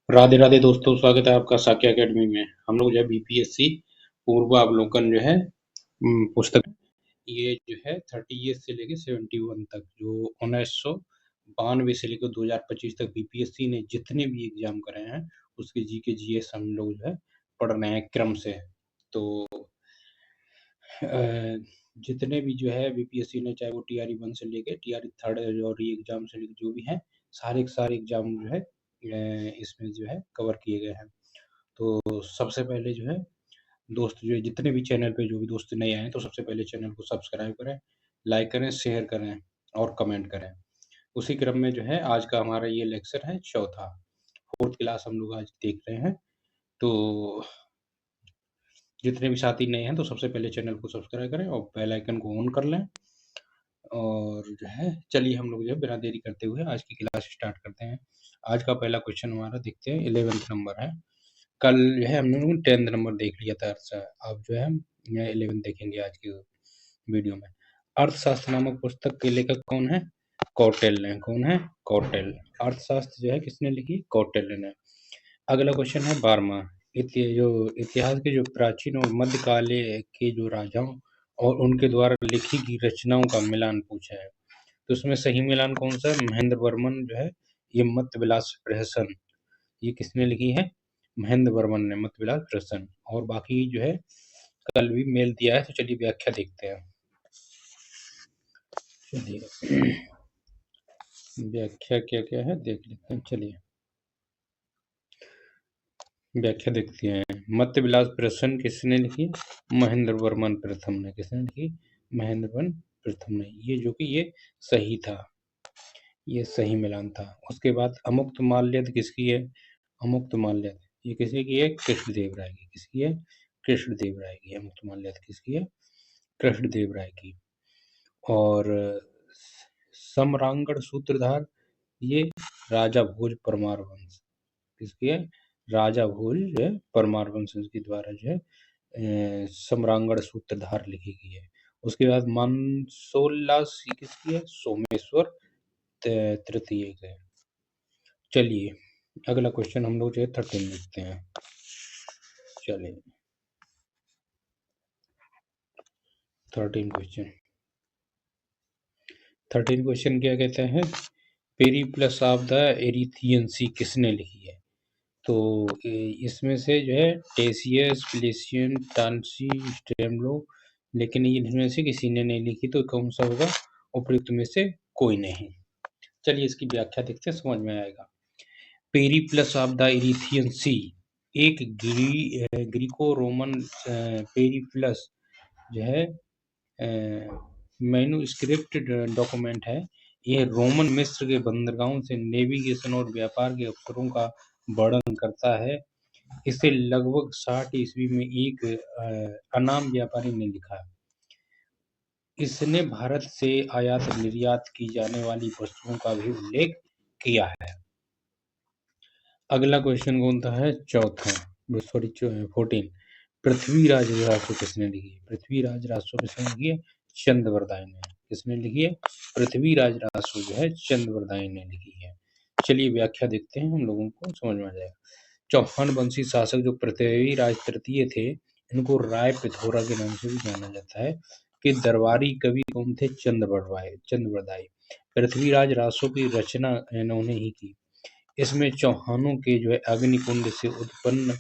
राधे राधे दोस्तों, स्वागत है आपका साक्य एकेडमी में। हम लोग जो है बीपीएससी पूर्वावलोकन जो है पुस्तक, ये जो है 30 से लेके 71 तक, जो 1992 से लेकर 2025 तक बीपीएससी ने जितने भी एग्जाम करे हैं उसके जीके जीएस हम लोग जो है पढ़ रहे हैं क्रम से। तो जितने भी जो है बीपीएससी ने, चाहे वो टीआरई 1 से लेके टीआरई 3 और री एग्जाम से लेके जो भी हैं, सारे के सारे एग्जाम जो है इसमें जो है कवर किए गए हैं। तो सबसे पहले जो है दोस्त, जो है जितने भी चैनल पे जो भी दोस्त नए आए हैं, तो सबसे पहले चैनल को सब्सक्राइब करें, लाइक करें, शेयर करें और कमेंट करें। उसी क्रम में जो है आज का हमारा ये लेक्चर है चौथा, फोर्थ क्लास हम लोग आज देख रहे हैं। तो जितने भी साथी नए हैं तो सबसे पहले चैनल को सब्सक्राइब करें और बेल आइकन को ऑन कर लें। और जो है चलिए हम लोग जो है बिना देरी करते हुए आज की क्लास स्टार्ट करते हैं। आज का पहला क्वेश्चन हमारा देखते हैं, 11th नंबर है। कल जो है हम लोगों ने 10th नंबर देख लिया था। अब जो है 11th देखेंगे आज की वीडियो में। अर्थशास्त्र नामक पुस्तक के लेखक कौन है? कौटिल्य ने। कौन है? कौटिल्य। अर्थशास्त्र जो है किसने लिखी? कौटिल्य ने। अगला क्वेश्चन है 12वां। जो इतिहास के जो प्राचीन और मध्यकाल के जो राजाओं और उनके द्वारा लिखी गई रचनाओं का मिलान पूछा है। तो उसमें सही मिलान कौन सा है? महेंद्र वर्मन जो है, ये मत्तविलास प्रहसन, ये किसने लिखी है? महेंद्र वर्मन ने, मत्तविलास प्रहसन। और बाकी जो है कल भी मेल दिया है, तो चलिए व्याख्या देखते हैं। चलिए व्याख्या क्या क्या है देख लेते हैं। चलिए व्याख्या देखते हैं। मत्तविलास प्रहसन किसने लिखी? महेंद्र वर्मन प्रथम ने। किसने लिखी? महेंद्र वर्मन प्रथम ने। ये जो कि ये सही था, ये सही मिलान था। उसके बाद अमुक्त माल्यद किसकी है? अमुक्त माल्यद ये किसी की है? कृष्णदेव राय की। किसकी है? कृष्णदेव राय की। अमुक्त माल्यद किसकी है? कृष्णदेव राय की। और सम्रांगण सूत्रधार, ये राजा भोज परमार वंश। किसकी है? राजा भोज जो है परमार वंश के द्वारा जो है सम्रांगण सूत्रधार लिखी गई है। उसके बाद मानसोल्लास किसकी है? सोमेश्वर तृतीय के। चलिए अगला क्वेश्चन हम लोग जो है 13 लिखते हैं। चलिए 13 क्वेश्चन क्या कहते हैं? पेरिप्लस ऑफ द एरिथियन सी किसने लिखी है? तो इसमें से जो है टेसियस, प्लेसियन, टांसी, स्टेमलो, लेकिन इनमें से किसी ने नहीं लिखी, तो कौन सा होगा? उपयुक्त में से कोई नहीं। चलिए इसकी व्याख्या देखते हैं, समझ में आएगा। पेरिप्लस ऑफ द एरिथियन सी एक ग्रीको रोमन पेरिप्लस जो है मैन्युस्क्रिप्ट डॉक्यूमेंट है। यह रोमन मिस्र के बंदरगाहों से नेविगेशन और व्यापार के अवसरों का वर्णन करता है। इसे लगभग 60 ईस्वी में एक अनाम व्यापारी ने लिखा। इसने भारत से आयात निर्यात की जाने वाली वस्तुओं का भी उल्लेख किया है। अगला क्वेश्चन कौन सा है? चौथा, सॉरी 14। पृथ्वीराज रासो किसने लिखी है? पृथ्वीराज रासो किसने लिखी है? चंद्रवरदाय ने। किसने लिखी है? पृथ्वीराज रासो जो है चंद्रवरदाय ने लिखी है। चलिए व्याख्या देखते हैं, हम लोगों को समझ में आ जाएगा। चौहान वंशी शासक जो पृथ्वीराज तृतीय थे, इनको राय पिथौरा के नाम से भी जाना जाता है। कि दरबारी कवि कौन थे? चंद्रवरदाय। पृथ्वीराज रासो की रचना इन्होंने ही की। इसमें चौहानों के जो है अग्निकुंड से उत्पन्न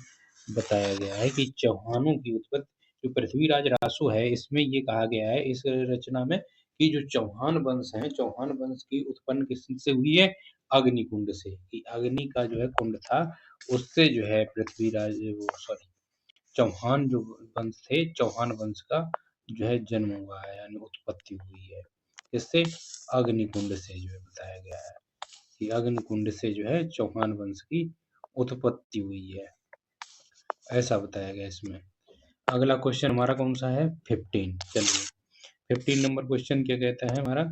बताया गया है कि चौहानों की उत्पत्ति, जो पृथ्वीराज रासो है, इसमें ये कहा गया है इस रचना में कि जो चौहान वंश है, चौहान वंश की उत्पन्न किससे हुई है? अग्निकुंड से। कि अग्नि का जो है कुंड था, उससे जो है पृथ्वीराज, वो सॉरी चौहान जो वंश थे, चौहान वंश का जो है जन्म हुआ है, यानी उत्पत्ति हुई है। इससे अग्निकुंड से जो है बताया गया है कि अग्निकुंड से जो है चौहान वंश की उत्पत्ति हुई है, ऐसा बताया गया इसमें। अगला क्वेश्चन हमारा कौन सा है? 15। चलिए 15 नंबर क्वेश्चन क्या कहता है हमारा?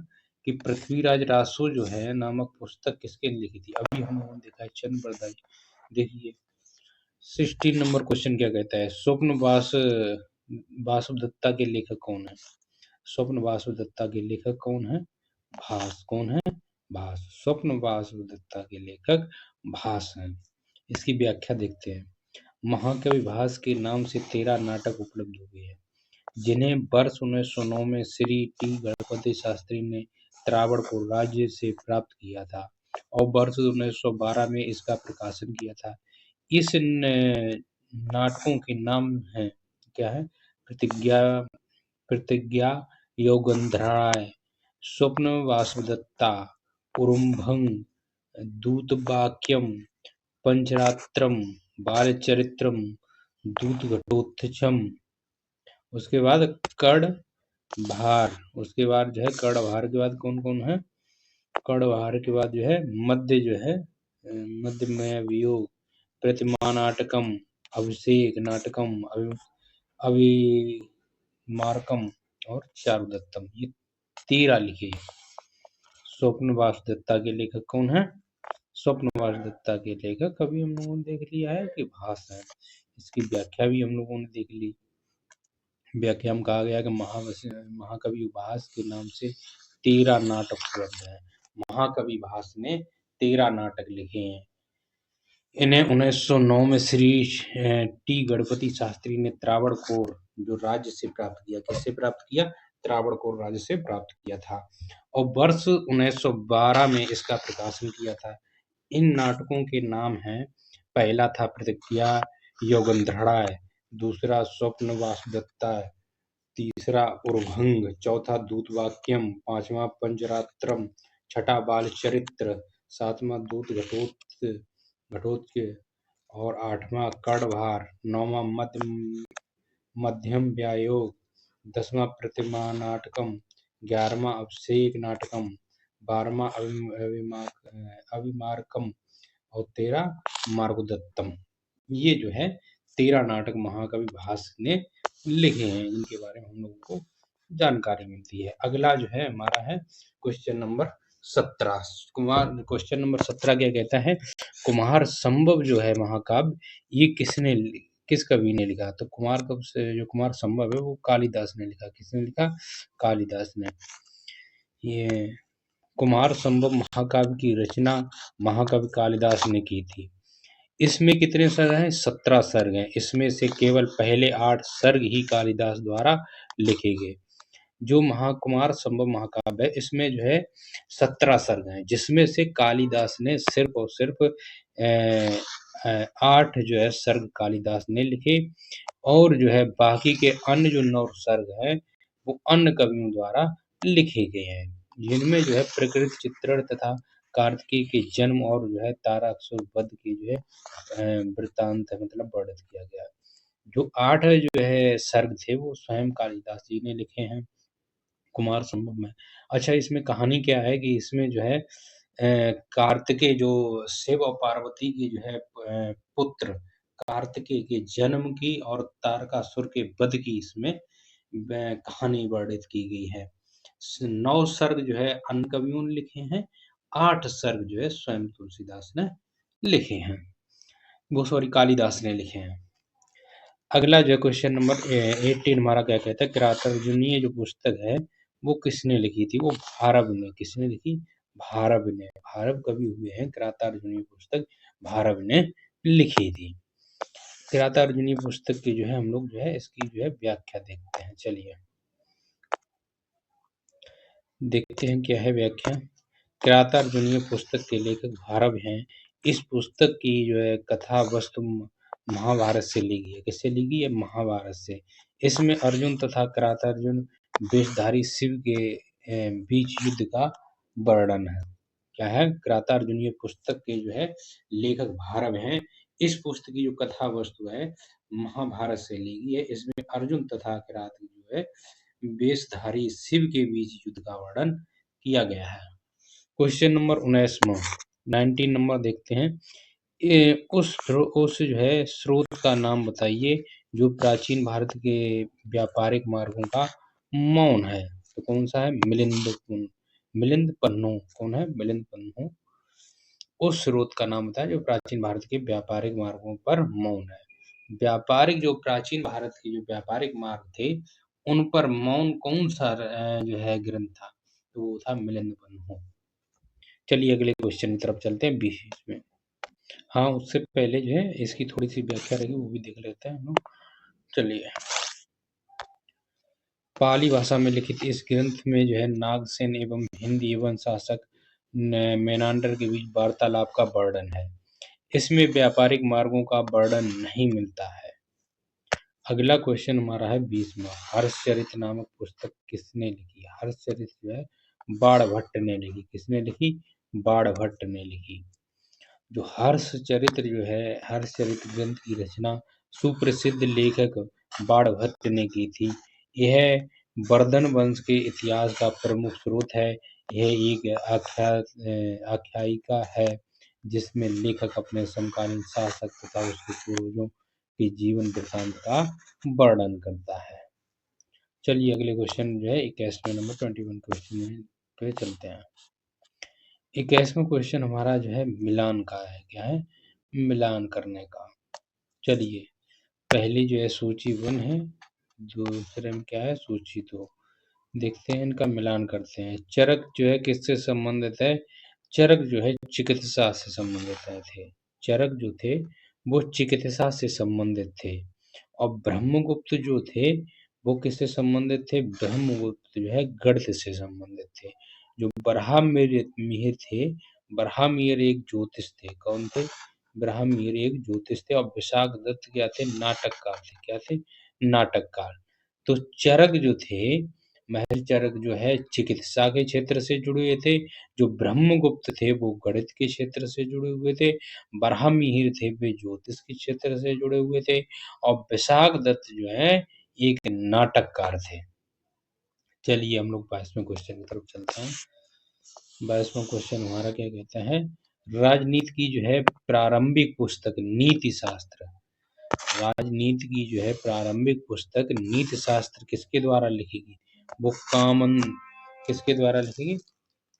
कि पृथ्वीराज रासो जो है नामक पुस्तक किसके लिखी थी? अभी हम लोगों ने देखा है चंद्रवरदाय। देखिए 16 नंबर क्वेश्चन क्या कहता है? स्वप्न वासुदत्ता के लेखक कौन है? स्वप्न वासुदत्ता के लेखक कौन है? भास। कौन है? भास। स्वप्न वासुदत्ता के लेखक भास हैं। इसकी व्याख्या देखते हैं। महाकवि भास के नाम से 13 नाटक उपलब्ध हुए हैं, जिन्हें वर्ष 1909 में श्री टी गणपति शास्त्री ने त्रावणकोर राज्य से प्राप्त किया था और वर्ष 1912 में इसका प्रकाशन किया था। इस नाटकों के नाम हैं, क्या है? प्रतिज्ञा, प्रतिज्ञा योगंधराय, स्वप्न वासवदत्ता, उरुभंग, दूतवाक्यम, पंचरात्रम, बालचरित्रम, दूतघटोत्कचम। उसके बाद कर्णभार, उसके बाद जो है कर्णभार के बाद कौन कौन है? कर्णभार के बाद जो है मध्य, जो है मध्यमय वियोग, प्रतिमा नाटकम, अभिषेक नाटकम, अभिमार्कम और चारुदत्तम। ये 13 लिखे। स्वप्न वासुदत्ता के लेखक कौन है? स्वप्न वासुदत्ता के लेखक अभी हम लोगों ने देख लिया है कि भास है। इसकी व्याख्या भी हम लोगों ने देख ली। व्याख्या में कहा गया कि महाकवि भास के नाम से 13 नाटक उपलब्ध है। महाकवि भास ने 13 नाटक लिखे हैं। इन्हें 1909 में श्री टी गणपति शास्त्री ने त्रावणकोर जो राज्य से प्राप्त किया। किससे प्राप्त किया? त्रावणकोर राज्य से प्राप्त किया था और वर्ष 1912 में इसका प्रकाशन किया था। इन नाटकों के नाम हैं, पहला था प्रतिज्ञा योगंधराय, दूसरा स्वप्न वासुदत्ता, तीसरा उर्भंग, चौथा दूतवाक्यम, पांचवा पंचरात्रम, छठा बालचरित्र, सातवां दूत घटोत्कच और आठवां कर्णभार, नौवां मध्यम व्यायोग, 10वां प्रतिमा नाटकम, 11वां अभिषेक नाटकम, 12वां अभिमार्कम और 13 मार्गदत्तम। ये जो है 13 नाटक महाकवि भास ने लिखे हैं, इनके बारे में हम लोगों को जानकारी मिलती है। अगला जो है हमारा है क्वेश्चन नंबर 17। क्वेश्चन नंबर 17 क्या कहता है? कुमार संभव जो है महाकाव्य, ये किस कवि ने लिखा? तो कुमार संभव है वो कालिदास ने लिखा। किसने लिखा? कालिदास ने। ये कुमार संभव महाकाव्य की रचना महाकवि कालिदास ने की थी। इसमें कितने सर्ग हैं? 17 सर्ग हैं। इसमें से केवल पहले 8 सर्ग ही कालिदास द्वारा लिखे गए। जो महाकुमार संभव महाकाव्य है, इसमें जो है 17 सर्ग हैं, जिसमें से कालिदास ने सिर्फ और सिर्फ 8 जो है सर्ग कालिदास ने लिखे और जो है बाकी के अन्य जो 9 सर्ग हैं वो अन्य कवियों द्वारा लिखे गए हैं, जिनमें जो है प्रकृति चित्रण तथा कार्तिकेय के जन्म और जो है तारासुर वध की जो है वृत्तांत मतलब वर्णित किया गया। जो 8 जो है सर्ग थे वो स्वयं कालिदास जी ने लिखे हैं कुमार संभव में। अच्छा, इसमें कहानी क्या है कि इसमें जो है कार्तिकेय जो शिव और पार्वती की जो है पुत्र कार्तिकेय के जन्म की और तारकासुर के वध की इसमें कहानी वर्णित की गई है। 9 सर्ग जो है अन्य कवियों ने लिखे हैं, 8 सर्ग जो है स्वयं तुलसीदास ने लिखे हैं, वो सॉरी कालिदास ने लिखे हैं। अगला जो क्वेश्चन नंबर 18 हमारा क्या कहता है? किरातार्जुनीय जो पुस्तक है वो किसने लिखी थी? वो भारव ने। किसने लिखी? भारव ने। भारव कवि हुए हैं, किरातार्जुनीय पुस्तक भारव ने लिखी थी। किरातार्जुनीय पुस्तक की जो है हम लोग जो है इसकी जो है व्याख्या देखते हैं। चलिए देखते हैं क्या है व्याख्या। किरातार्जुनीय पुस्तक के लेखक भारव हैं। इस पुस्तक की जो है कथा वस्तु महाभारत से ली गई है। किससे ली गई है? महाभारत से। इसमें अर्जुन तथा किरातार्जुन वेशधारी शिव के बीच युद्ध का वर्णन है। क्या है? किरातार्जुनीय पुस्तक के जो है लेखक भारव हैं। इस पुस्तक की जो कथा वस्तु है महाभारत से ली गई है। इसमें अर्जुन तथा किरात जो है वेशधारी शिव के बीच युद्ध का वर्णन किया गया है। क्वेश्चन नंबर 19 नंबर देखते हैं। उस जो है स्रोत का नाम बताइए जो प्राचीन भारत के व्यापारिक मार्गों का मौन है। तो कौन सा है? मिलिंद पन्नू। कौन है? मिलिंद पन्नू। उस स्रोत का नाम बताएं जो प्राचीन भारत के व्यापारिक मार्गों पर मौन है। व्यापारिक जो प्राचीन भारत के जो व्यापारिक मार्ग थे उन पर मौन कौन सा जो है ग्रंथ था? तो वो था मिलिंद पन्नू। चलिए अगले क्वेश्चन की तरफ चलते हैं 20 में। हाँ, उससे पहले जो है इसकी थोड़ी सी व्याख्या रहेगी, वो भी देख लेते हैं हम लोग। चलिए, पाली भाषा में लिखित इस ग्रंथ में जो है नागसेन एवं हिंद एवं शासक मेनांडर के बीच वार्तालाप का वर्णन है। इसमें व्यापारिक मार्गों का वर्णन नहीं मिलता है। अगला क्वेश्चन हमारा है 20वां। हर्षचरित नामक पुस्तक किसने लिखी? हर्षचरित जो है बाणभट्ट ने लिखी। किसने लिखी? बाणभट्ट ने लिखी। जो हर्षचरित्र जो है, हर्षचरित ग्रंथ की रचना सुप्रसिद्ध लेखक बाणभट्ट ने की थी। यह वर्धन वंश के इतिहास का प्रमुख स्रोत है। यह एक आख्यायिका है जिसमें लेखक अपने समकालीन शासक तथा उसके पूर्वजों के जीवन वृत्तांत का वर्णन करता है। चलिए अगले क्वेश्चन जो है 21वें नंबर 21 क्वेश्चन पे चलते हैं। 21वां क्वेश्चन हमारा जो है मिलान का है। क्या है? मिलान करने का। चलिए, पहली जो है सूची 1 है, दूसरे में क्या है? सूची 2। देखते हैं, इनका मिलान करते हैं। चरक जो है किससे संबंधित है? चरक जो है चिकित्सा से संबंधित थे। चरक जो थे वो चिकित्सा से संबंधित थे। और ब्रह्मगुप्त जो थे वो किससे संबंधित थे? ब्रह्मगुप्त जो है गणित से संबंधित थे। जो मिहिर थे, मिहिर एक ज्योतिष थे। कौन थे? मिहिर एक ज्योतिष थे। और विशाख दत्त क्या थे? नाटककार थे। क्या थे? नाटककार। तो चरक जो थे, महर्षि चरक जो है चिकित्सा के क्षेत्र से जुड़े हुए थे। जो ब्रह्मगुप्त थे वो गणित के क्षेत्र से जुड़े हुए थे। मिहिर थे वे ज्योतिष के क्षेत्र से जुड़े हुए थे। और विशाख दत्त जो है एक नाटककार थे। चलिए हम लोग 22वें क्वेश्चन की तरफ चलते हैं। 22वां क्वेश्चन हमारा क्या कहता है? राजनीति की जो है प्रारंभिक पुस्तक नीति शास्त्र। राजनीति की जो है प्रारंभिक पुस्तक नीति शास्त्र किसके द्वारा लिखी गई? वो कामन किसके द्वारा लिखी गई?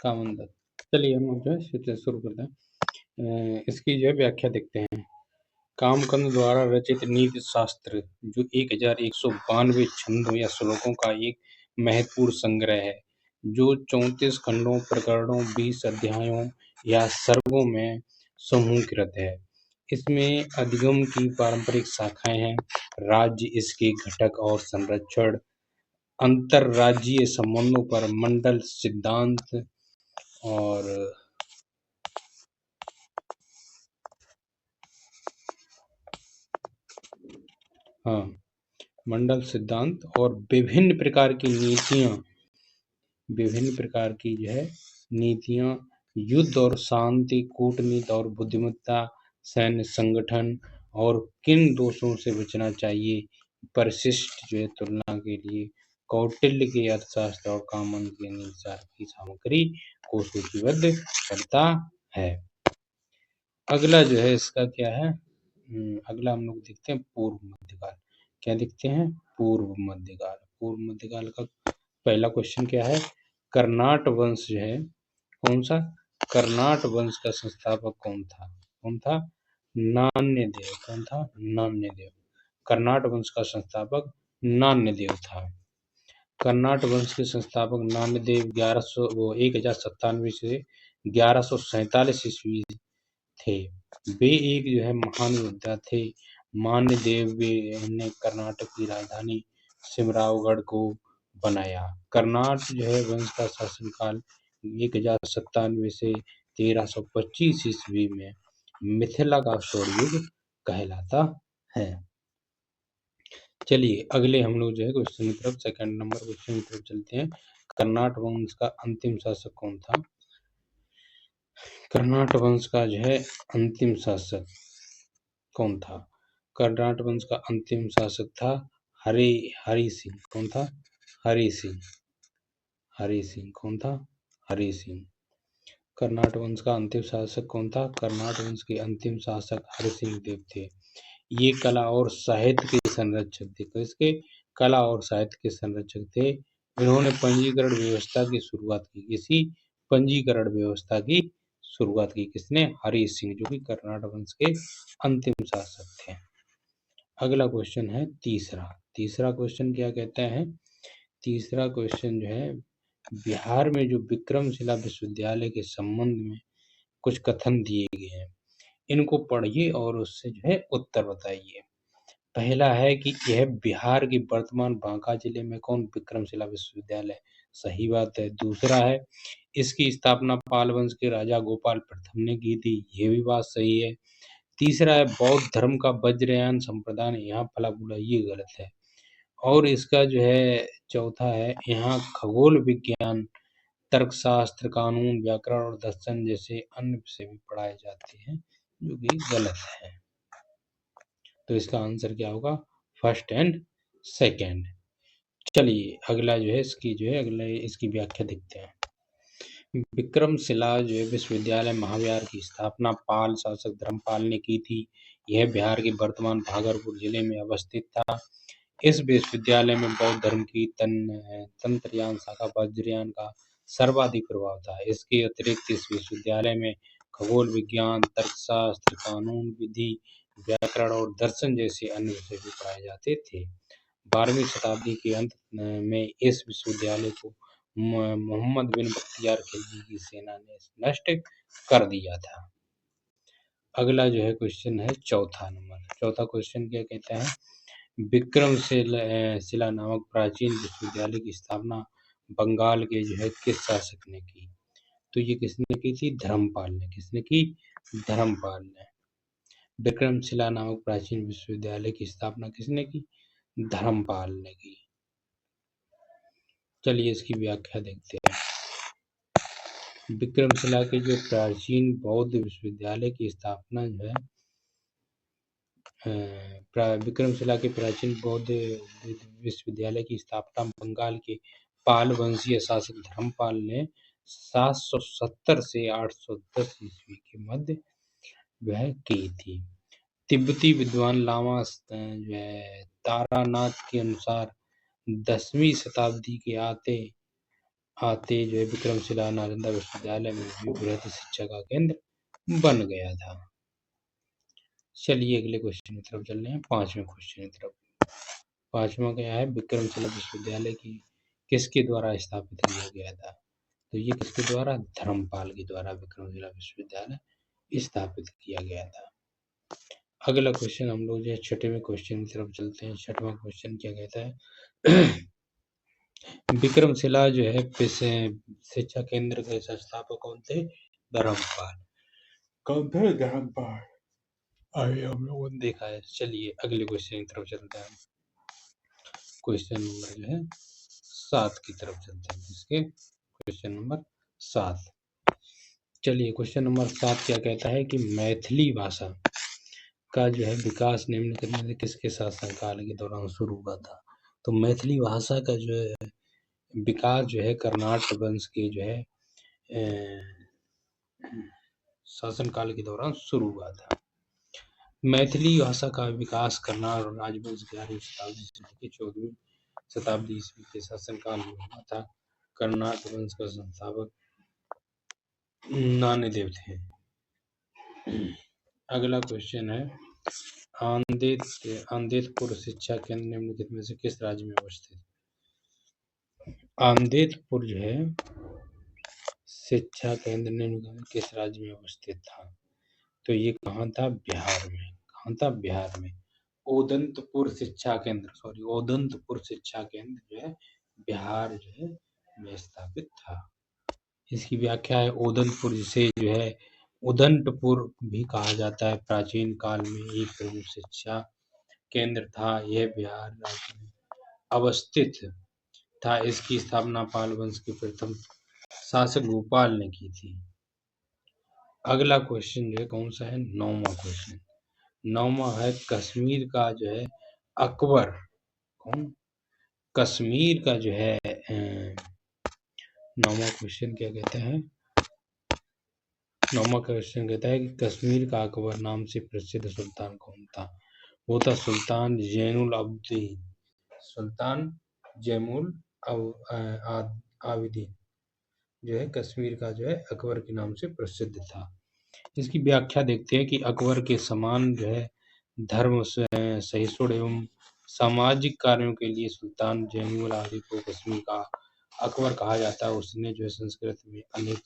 कामन दत्त। चलिए हम लोग जो है शुरू करते हैं। इसकी जो है व्याख्या देखते हैं। कामकंद द्वारा रचित नीति शास्त्र जो 1192 छंदों या श्लोकों का एक महत्वपूर्ण संग्रह है, जो 34 खंडों, प्रकरणों, 20 अध्यायों या सर्गों में समूहीकृत है। इसमें अधिगम की पारंपरिक शाखाएं हैं, राज्य, इसके घटक और संरक्षण, अंतरराज्यीय संबंधों पर मंडल सिद्धांत और हाँ मंडल सिद्धांत और विभिन्न प्रकार की जो है नीतियां, युद्ध और शांति, कूटनीति और बुद्धिमत्ता, सैन्य संगठन और किन दोषों से बचना चाहिए, परिशिष्ट जो है तुलना के लिए, कौटिल्य के अर्थशास्त्र और कामन के नीतिशास्त्र की सामग्री को सूचीबद्ध करता है। अगला जो है इसका क्या है? अगला हम लोग देखते हैं पूर्व मध्यकाल। क्या देखते हैं? पूर्व मध्यकाल। पूर्व मध्यकाल का पहला क्वेश्चन क्या है? कर्नाट वंश जो है कौन सा? कर्नाट वंश का संस्थापक कौन था? कौन था? नान्यदेव। कौन था? नान्यदेव। कर्नाट वंश का संस्थापक नान्यदेव था। कर्नाट वंश के संस्थापक नान्यदेव 1097 से 1147 ईस्वी थे। वे एक जो है महान योद्धा थे। मान्यदेव ने कर्नाटक की राजधानी सिमरावगढ़ को बनाया। कर्नाट जो है वंश का शासनकाल 1097 से 1325 ईस्वी में मिथिला का स्वर्णयुग कहलाता है। चलिए अगले हम लोग जो है क्वेश्चन की तरफ, सेकंड नंबर क्वेश्चन की तरफ चलते हैं। कर्नाट वंश का अंतिम शासक कौन था? कर्नाट वंश का जो है अंतिम शासक कौन था? कर्नाट वंश का अंतिम शासक था हरि सिंह। कौन था? हरि सिंह। हरि सिंह कौन था? हरि सिंह। कर्नाट वंश का अंतिम शासक कौन था? कर्नाट वंश के अंतिम शासक हरि सिंह देव थे। ये कला और साहित्य के संरक्षक थे। तो इसके कला और साहित्य के संरक्षक थे। इन्होंने पंजीकरण व्यवस्था की शुरुआत की। इसी पंजीकरण व्यवस्था की शुरुआत की किसने? हरि सिंह, जो कि कर्नाट वंश के अंतिम शासक थे। अगला क्वेश्चन है तीसरा। तीसरा क्वेश्चन क्या कहता है? तीसरा क्वेश्चन जो है बिहार में जो विक्रमशिला विश्वविद्यालय के संबंध में कुछ कथन दिए गए हैं। इनको पढ़िए और उससे जो है उत्तर बताइए। पहला है कि यह बिहार के वर्तमान बांका जिले में कौन विक्रमशिला विश्वविद्यालय, सही बात है। दूसरा है इसकी स्थापना पाल वंश के राजा गोपाल प्रथम ने की थी, ये भी बात सही है। तीसरा है बौद्ध धर्म का वज्रयान संप्रदाय ने यहाँ फला फूला, ये गलत है। और इसका जो है चौथा है यहाँ खगोल विज्ञान, तर्कशास्त्र, कानून, व्याकरण और दर्शन जैसे अन्य विषय भी पढ़ाए जाते हैं, जो कि गलत है। तो इसका आंसर क्या होगा? First and second. चलिए अगला जो है इसकी व्याख्या देखते हैं। विक्रमशिला जो है विश्वविद्यालय महाविहार की स्थापना पाल शासक धर्मपाल ने की थी। यह बिहार के वर्तमान भागलपुर जिले में अवस्थित था। इस विश्वविद्यालय में बौद्ध धर्म की तंत्रयान शाखा वज्रयान का सर्वाधिक प्रभाव था। इसके अतिरिक्त इस विश्वविद्यालय में खगोल विज्ञान, तर्कशास्त्र, कानून, विधि, व्याकरण और दर्शन जैसे अन्य विषय भी पढ़ाए जाते थे। 12वीं शताब्दी के अंत में इस विश्वविद्यालय को मोहम्मद बिन बख्तियार खिलजी की सेना ने नष्ट कर दिया था। अगला जो है क्वेश्चन है चौथा नंबर। चौथा क्वेश्चन क्या कहता है? विक्रमशिला नामक प्राचीन विश्वविद्यालय की स्थापना बंगाल के जो है किस शासक ने की? तो ये किसने की थी? धर्मपाल ने। किसने की? धर्मपाल ने। विक्रमशिला नामक प्राचीन विश्वविद्यालय की स्थापना किसने की? धर्मपाल ने की। चलिए इसकी व्याख्या देखते हैं। विक्रमशिला के जो प्राचीन बौद्ध विश्वविद्यालय की स्थापना जो है विक्रमशिला के प्राचीन बौद्ध विश्वविद्यालय की स्थापना बंगाल के पाल वंशीय शासक धर्मपाल ने 770 से 810 ईस्वी के मध्य वह की थी। तिब्बती विद्वान लामा जो है तारानाथ के अनुसार 10वीं शताब्दी के आते जो है विक्रमशिला नालंदा विश्वविद्यालय में भी बृहद शिक्षा का केंद्र बन गया था। चलिए अगले क्वेश्चन की तरफ चल रहे हैं, 5वें क्वेश्चन की तरफ। 5वां क्या है? विक्रमशिला विश्वविद्यालय की किसके द्वारा स्थापित किया गया था? तो ये किसके द्वारा? धर्मपाल के द्वारा विक्रमशिला विश्वविद्यालय स्थापित किया गया था। अगला क्वेश्चन हम लोग जो है 6वें क्वेश्चन की तरफ चलते हैं। 6वां क्वेश्चन क्या कहता है? विक्रमशिला जो है शिक्षा केंद्र के संस्थापक कौन थे? धर्मपाल। कौन थे? धर्मपाल। आगे हम लोगों ने देखा है। चलिए अगले क्वेश्चन की तरफ चलते हैं। क्वेश्चन नंबर जो है 7 की तरफ चलते हैं। इसके क्वेश्चन नंबर 7। चलिए क्वेश्चन नंबर 7 क्या कहता है कि मैथिली भाषा का जो है विकास निम्न में किसके शासनकाल के दौरान शुरू हुआ था? तो मैथिली भाषा का जो है विकास जो है कर्नाट वंश के जो है शासनकाल के दौरान शुरू हुआ था। मैथिली भाषा का विकास कर्नाट और राजवंश 11वीं शताब्दी से लेकर 14वीं शताब्दी ईस्वी के शासनकाल में हुआ था। कर्नाट वंश का संस्थापक नान्यदेव थे। अगला क्वेश्चन है आंदेतपुर शिक्षा केंद्र निम्नलिखित में से किस राज्य में अवस्थित? आंदेतपुर जो है शिक्षा केंद्र निम्नलिखित में किस राज्य में अवस्थित था? तो ये कहाँ था? बिहार में। कहाँ था? बिहार में। ओदंतपुर शिक्षा केंद्र जो है बिहार जो है में स्थापित था। इसकी व्याख्या है ओदंतपुर, जिसे जो है उदंतपुर भी कहा जाता है, प्राचीन काल में एक प्रमुख शिक्षा केंद्र था। यह बिहार राज्य में अवस्थित था। इसकी स्थापना पाल वंश के प्रथम शासक गोपाल ने की थी। अगला क्वेश्चन जो है कौन सा है? 9वां क्वेश्चन। 9वां है कश्मीर का जो है अकबर कौन? कश्मीर का जो है 9वां क्वेश्चन क्या कहता है? 9वां क्वेश्चन कहता है कि कश्मीर का अकबर नाम से प्रसिद्ध सुल्तान कौन था? वो था सुल्तान जैनुल आबिदीन। सुल्तान जैनुल आबिदीन जो है कश्मीर का जो है अकबर के नाम से प्रसिद्ध था। इसकी व्याख्या देखते हैं कि अकबर के समान जो है धर्म सहिष्णु एवं सामाजिक कार्यों के लिए सुल्तान जैनुल आबिदीन को कश्मीर का अकबर कहा जाता है। उसने जो है संस्कृत में अनेक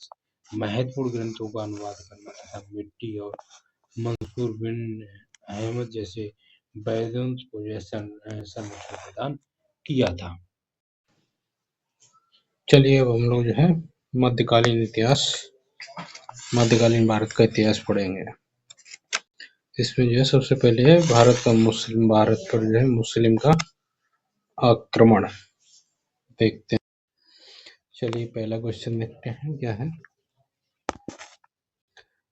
महत्वपूर्ण ग्रंथों का अनुवाद करना तथा मिट्टी और मंसूर बिन अहमद जैसे वैद्यवंश को जो है संरक्षण प्रदान किया था। चलिए अब हम लोग जो है मध्यकालीन भारत का इतिहास पढ़ेंगे। इसमें जो है सबसे पहले है भारत पर जो है मुस्लिम का आक्रमण देखते हैं। चलिए पहला क्वेश्चन देखते हैं क्या है।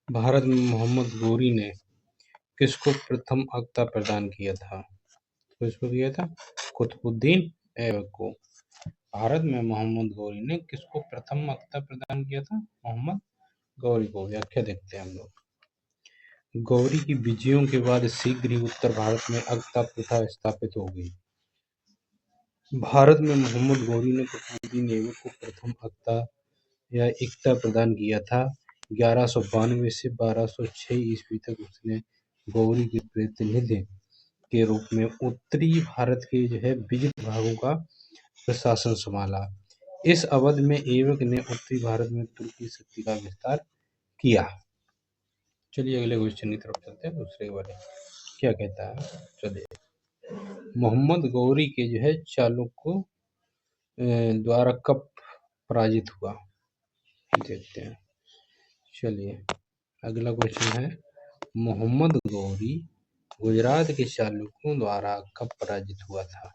भारत में मोहम्मद गौरी ने किसको प्रथम अक्ता प्रदान किया था? किसको किया था? कुतुबुद्दीन ऐबक को। भारत में मोहम्मद गौरी ने किसको प्रथम अक्ता प्रदान किया था? मोहम्मद गौरी को। व्याख्या देखते हैं हम लोग। गौरी की विजयों के बाद शीघ्र ही उत्तर भारत में अक्ता प्रथा स्थापित हो गई। भारत में मोहम्मद गौरी ने कुतुबुद्दीन ऐबक को प्रथम अक्ता या इक्ता प्रदान किया था। 1192 से 1206 ईस्वी तक उसने गौरी के प्रतिनिधि के रूप में उत्तरी भारत के जो है विविध भागों का प्रशासन संभाला। इस अवधि में ऐबक ने उत्तरी भारत में तुर्की शक्ति का विस्तार किया। चलिए अगले क्वेश्चन की तरफ चलते हैं। दूसरे वाले क्या कहता है, चलिए। मोहम्मद गौरी के जो है चालुक्यों द्वारा कब पराजित हुआ, देखते हैं। चलिए अगला क्वेश्चन है, मोहम्मद गौरी गुजरात के चालुक्यों द्वारा कब पराजित हुआ था?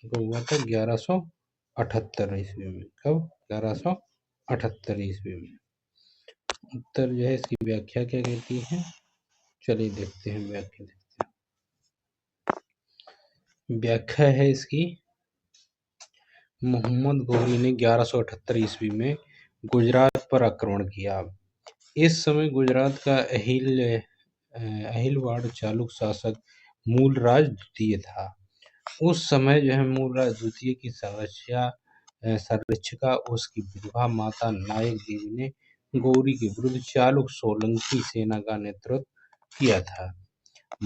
तो हुआ था 1178 ईस्वी में। कब? 1178 ईस्वी में। उत्तर जो है इसकी व्याख्या क्या कहती है, चलिए देखते हैं व्याख्या देखते हैं। व्याख्या है इसकी, मोहम्मद गौरी ने 1178 ईस्वी में गुजरात पर आक्रमण किया। इस समय गुजरात का अहिलवाड़ चालुक्य शासक मूलराज द्वितीय था। उस समय जो है मूलराज द्वितीय की संरक्षिका उसकी विधवा माता नायक देवी ने गौरी के विरुद्ध चालुक्य सोलंकी सेना का नेतृत्व किया था।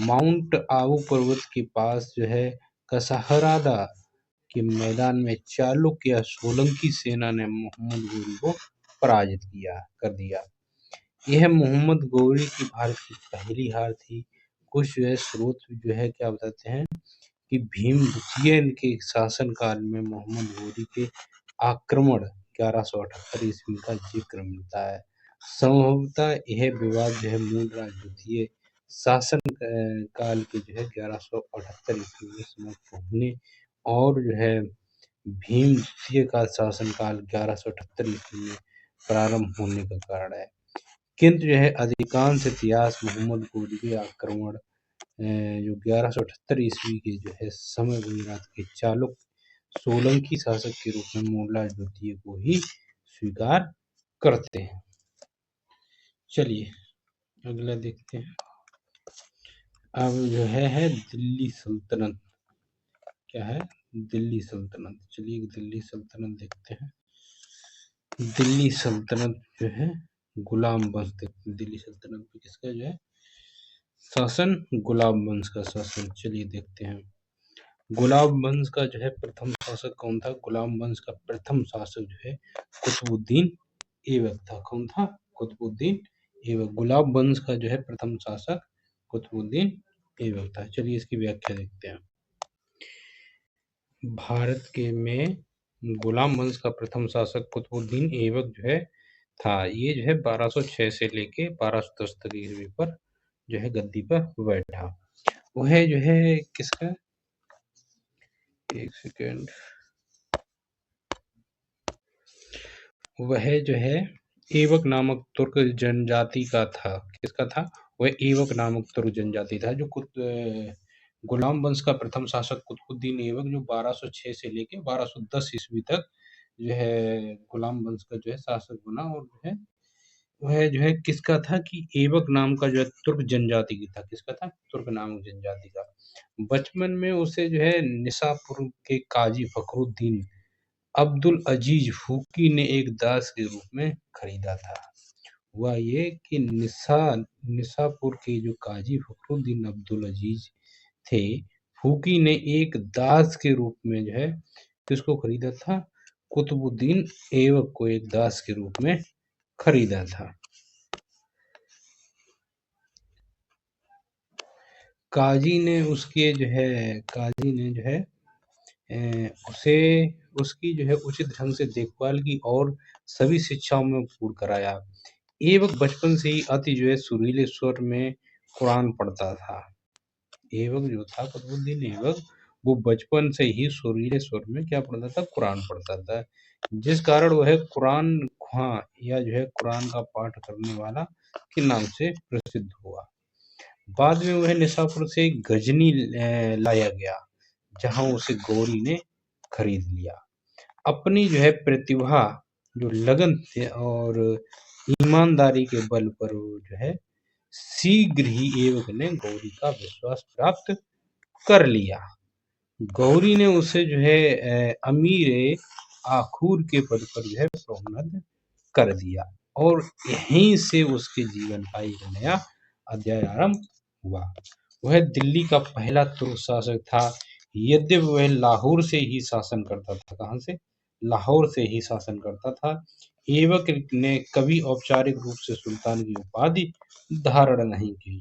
माउंट आबू पर्वत के पास जो है कसहरादा के मैदान में चालुक्य या सोलंकी सेना ने मोहम्मद गौरी को पराजित कर दिया। यह मोहम्मद गौरी की भारत की पहली हार थी। कुछ जो है स्रोत जो है क्या बताते हैं कि भीम द्वितीय के शासनकाल में मोहम्मद गौरी के आक्रमण 1178 ईस्वी का जिक्र मिलता है। संभवतः यह विवाद जो है मूलराज द्वितीय शासन काल के जो है 1178 ईस्वी में समाप्त होने और जो है भीम द्वितीय का शासनकाल 1178 ईस्वी में प्रारंभ होने का कारण है। किंतु जो है अधिकांश इतिहास मोहम्मद गौरी के आक्रमण जो 1178 ईस्वी के जो है समय गुजरात के चालुक्य सोलंकी शासक के रूप में मूलराज द्वितीय को ही स्वीकार करते हैं। चलिए अगला देखते हैं। अब जो है दिल्ली सल्तनत, क्या है? दिल्ली सल्तनत। चलिए दिल्ली सल्तनत देखते हैं। दिल्ली सल्तनत जो है गुलाम वंश, दिल्ली सल्तनत में किसका जो है शासन? गुलाम वंश का शासन। चलिए देखते हैं गुलाम वंश का जो है प्रथम शासक कौन था? गुलाम वंश का प्रथम शासक जो है कुतुबुद्दीन ऐबक था। कौन था? कुतुबुद्दीन ऐबक। गुलाम वंश का जो है प्रथम शासक कुतुबुद्दीन ऐबक था। चलिए इसकी व्याख्या देखते हैं। भारत के में गुलाम वंश का प्रथम शासक कुतुबुद्दीन ऐबक जो है था। ये जो है 1206 से लेके 1210 तक ईस्वी पर जो है गद्दी पर बैठा। वह जो है किसका, एक सेकेंड, वह जो है ऐबक नामक तुर्क जनजाति का था। किसका था? वह ऐबक नामक तुर्क जनजाति था। जो गुलाम वंश का प्रथम शासक कुतुबुद्दीन ऐबक जो 1206 से लेके 1210 ईस्वी तक जो है गुलाम वंश का जो है शासक बना और जो है वह जो है किसका था कि ऐबक नाम का जो है तुर्क जनजाति की था। किसका था? तुर्क नामक जनजाति का। बचपन में उसे जो है निसापुर के काजी फखरुद्दीन अब्दुल अजीज फूकी ने एक दास के रूप में खरीदा था। हुआ ये कि निसापुर के जो काजी फखरुद्दीन अब्दुल अजीज थे, फूकी ने एक दास के रूप में जो है किसको खरीदा था? कुतुबुद्दीन ऐबक को एक दास के रूप में खरीदा था। काजी ने जो है उसे उसकी जो है उचित ढंग से देखभाल की और सभी शिक्षाओं में पूर्ण कराया। एवं बचपन से ही अति जो है सुरीले स्वर में कुरान पढ़ता था। एवं जो था कुतुबुद्दीन ऐबक वो बचपन से ही सुरीले स्वर में क्या पढ़ता था? कुरान पढ़ता था। जिस कारण वह कुरान ख्वां या जो है कुरान का पाठ करने वाला के नाम से प्रसिद्ध हुआ। बाद में वह निसापुर से गजनी लाया गया, जहाँ उसे गौरी ने खरीद लिया। अपनी जो है प्रतिभा, जो लगन थे और ईमानदारी के बल पर वो जो है शीघ्र ही ऐबक ने गौरी का विश्वास प्राप्त कर लिया। गौरी ने उसे जो है अमीर आखूर के पद पर जो है प्रोन्नत कर दिया और यहीं से उसके जीवन का एक नया अध्याय आरंभ हुआ। वह दिल्ली का पहला तुर्क शासक था। यद्यपि वह लाहौर से ही शासन करता था। कहाँ से? लाहौर से ही शासन करता था। ऐबक ने कभी औपचारिक रूप से सुल्तान की उपाधि धारण नहीं की।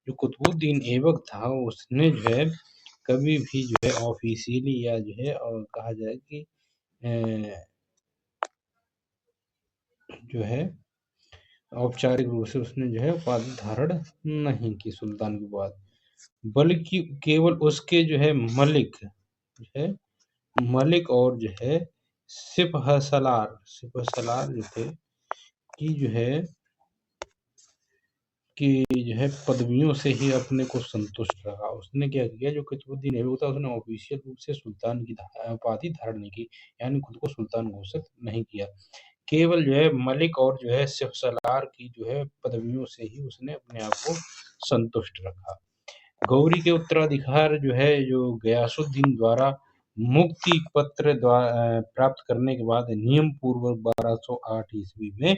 जो कुतुबुद्दीन ऐबक था उसने जो है कभी भी जो है ऑफिशियली या जो है और कहा जाए कि जो है औपचारिक रूप से उसने जो है उपाधि धारण नहीं की सुल्तान के बाद, बल्कि केवल उसके जो है मलिक और जो है सिपहसालार जो थे कि जो है पदवियों से ही अपने को संतुष्ट रहा। उसने क्या किया, जो कुतुबुद्दीन ऐबक था उसने ऑफिशियल रूप से सुल्तान की उपाधि धारण नहीं की, यानी खुद को सुल्तान घोषित नहीं किया। केवल जो है मलिक और जो है सिपहसालार की जो है पदवियों से ही उसने अपने आप को संतुष्ट रखा। गौरी के उत्तराधिकार जो गयासुद्दीन द्वारा मुक्ति पत्र प्राप्त करने के बाद नियम पूर्वक 1208 ईस्वी में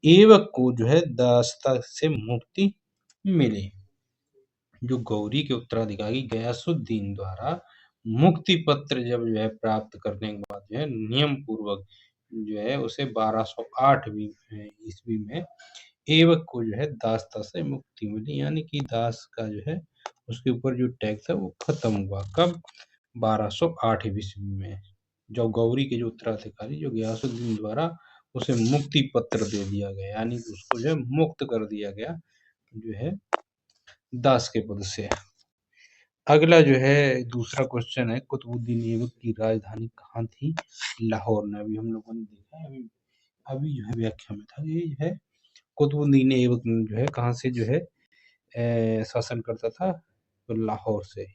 ऐबक को जो है दासता से मुक्ति मिली। जो गौरी के उत्तराधिकारी गयासुद्दीन द्वारा मुक्ति पत्र जब जो है प्राप्त करने के बाद जो है नियम पूर्वक जो है उसे 1208 ईस्वी में ऐबक को जो है दासता से मुक्ति मिली, यानी कि दास का जो है उसके ऊपर जो टैक्स है वो खत्म हुआ। कब? 1208 ईस्वी में, जो गौरी के जो उत्तराधिकारी जो गयासुद्दीन द्वारा उसे मुक्ति पत्र दे दिया गया, यानी कि उसको जो है मुक्त कर दिया गया जो है दास के पद से। अगला जो है दूसरा क्वेश्चन है, कुतुबुद्दीन ऐबक की राजधानी कहाँ थी? लाहौर में। अभी हम लोगों ने देखा है, अभी जो है व्याख्या में था, ये जो है कुतुबुद्दीन ऐबक जो है कहाँ से जो है शासन करता था? तो लाहौर से।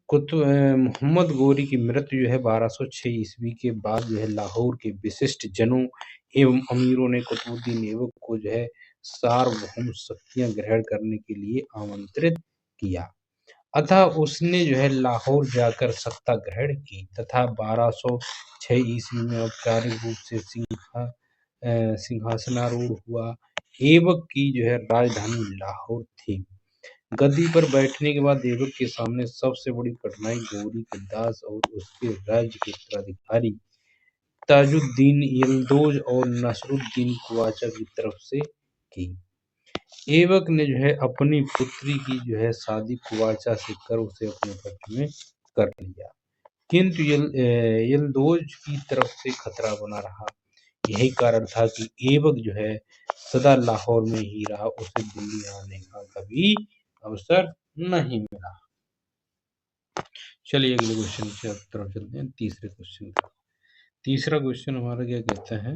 मोहम्मद गौरी की मृत्यु जो है 1206 ईस्वी के बाद जो है लाहौर के विशिष्ट जनों एवं अमीरों ने कुतुबुद्दीन ऐबक को जो है सार्वभौम शक्तियां ग्रहण करने के लिए आमंत्रित किया। अतः उसने जो है लाहौर जाकर सत्ता ग्रहण की तथा 1206 ईस्वी में औपचारिक रूप से सिंहासनारूढ़ हुआ। ऐबक की जो है राजधानी लाहौर थी। गद्दी पर बैठने के बाद ऐबक के सामने सबसे बड़ी कठिनाई गौरी के दास और उसके राज्य के उत्तराधिकारी ताजुद्दीन यल्दौज और नसरुद्दीन कुवाचा की तरफ से की। ऐबक ने जो है अपनी पुत्री की जो है शादी कुवाचा से कर उसे अपने पक्ष में कर लिया, किंतु यल्दौज की तरफ से खतरा बना रहा। यही कारण था कि ऐबक जो है सदा लाहौर में ही रहा, उसे दिल्ली आने का कभी अवसर नहीं मिला। चलिए अगले क्वेश्चन की तरफ चलते हैं, तीसरे क्वेश्चन का। तीसरा क्वेश्चन हमारा क्या कहता है,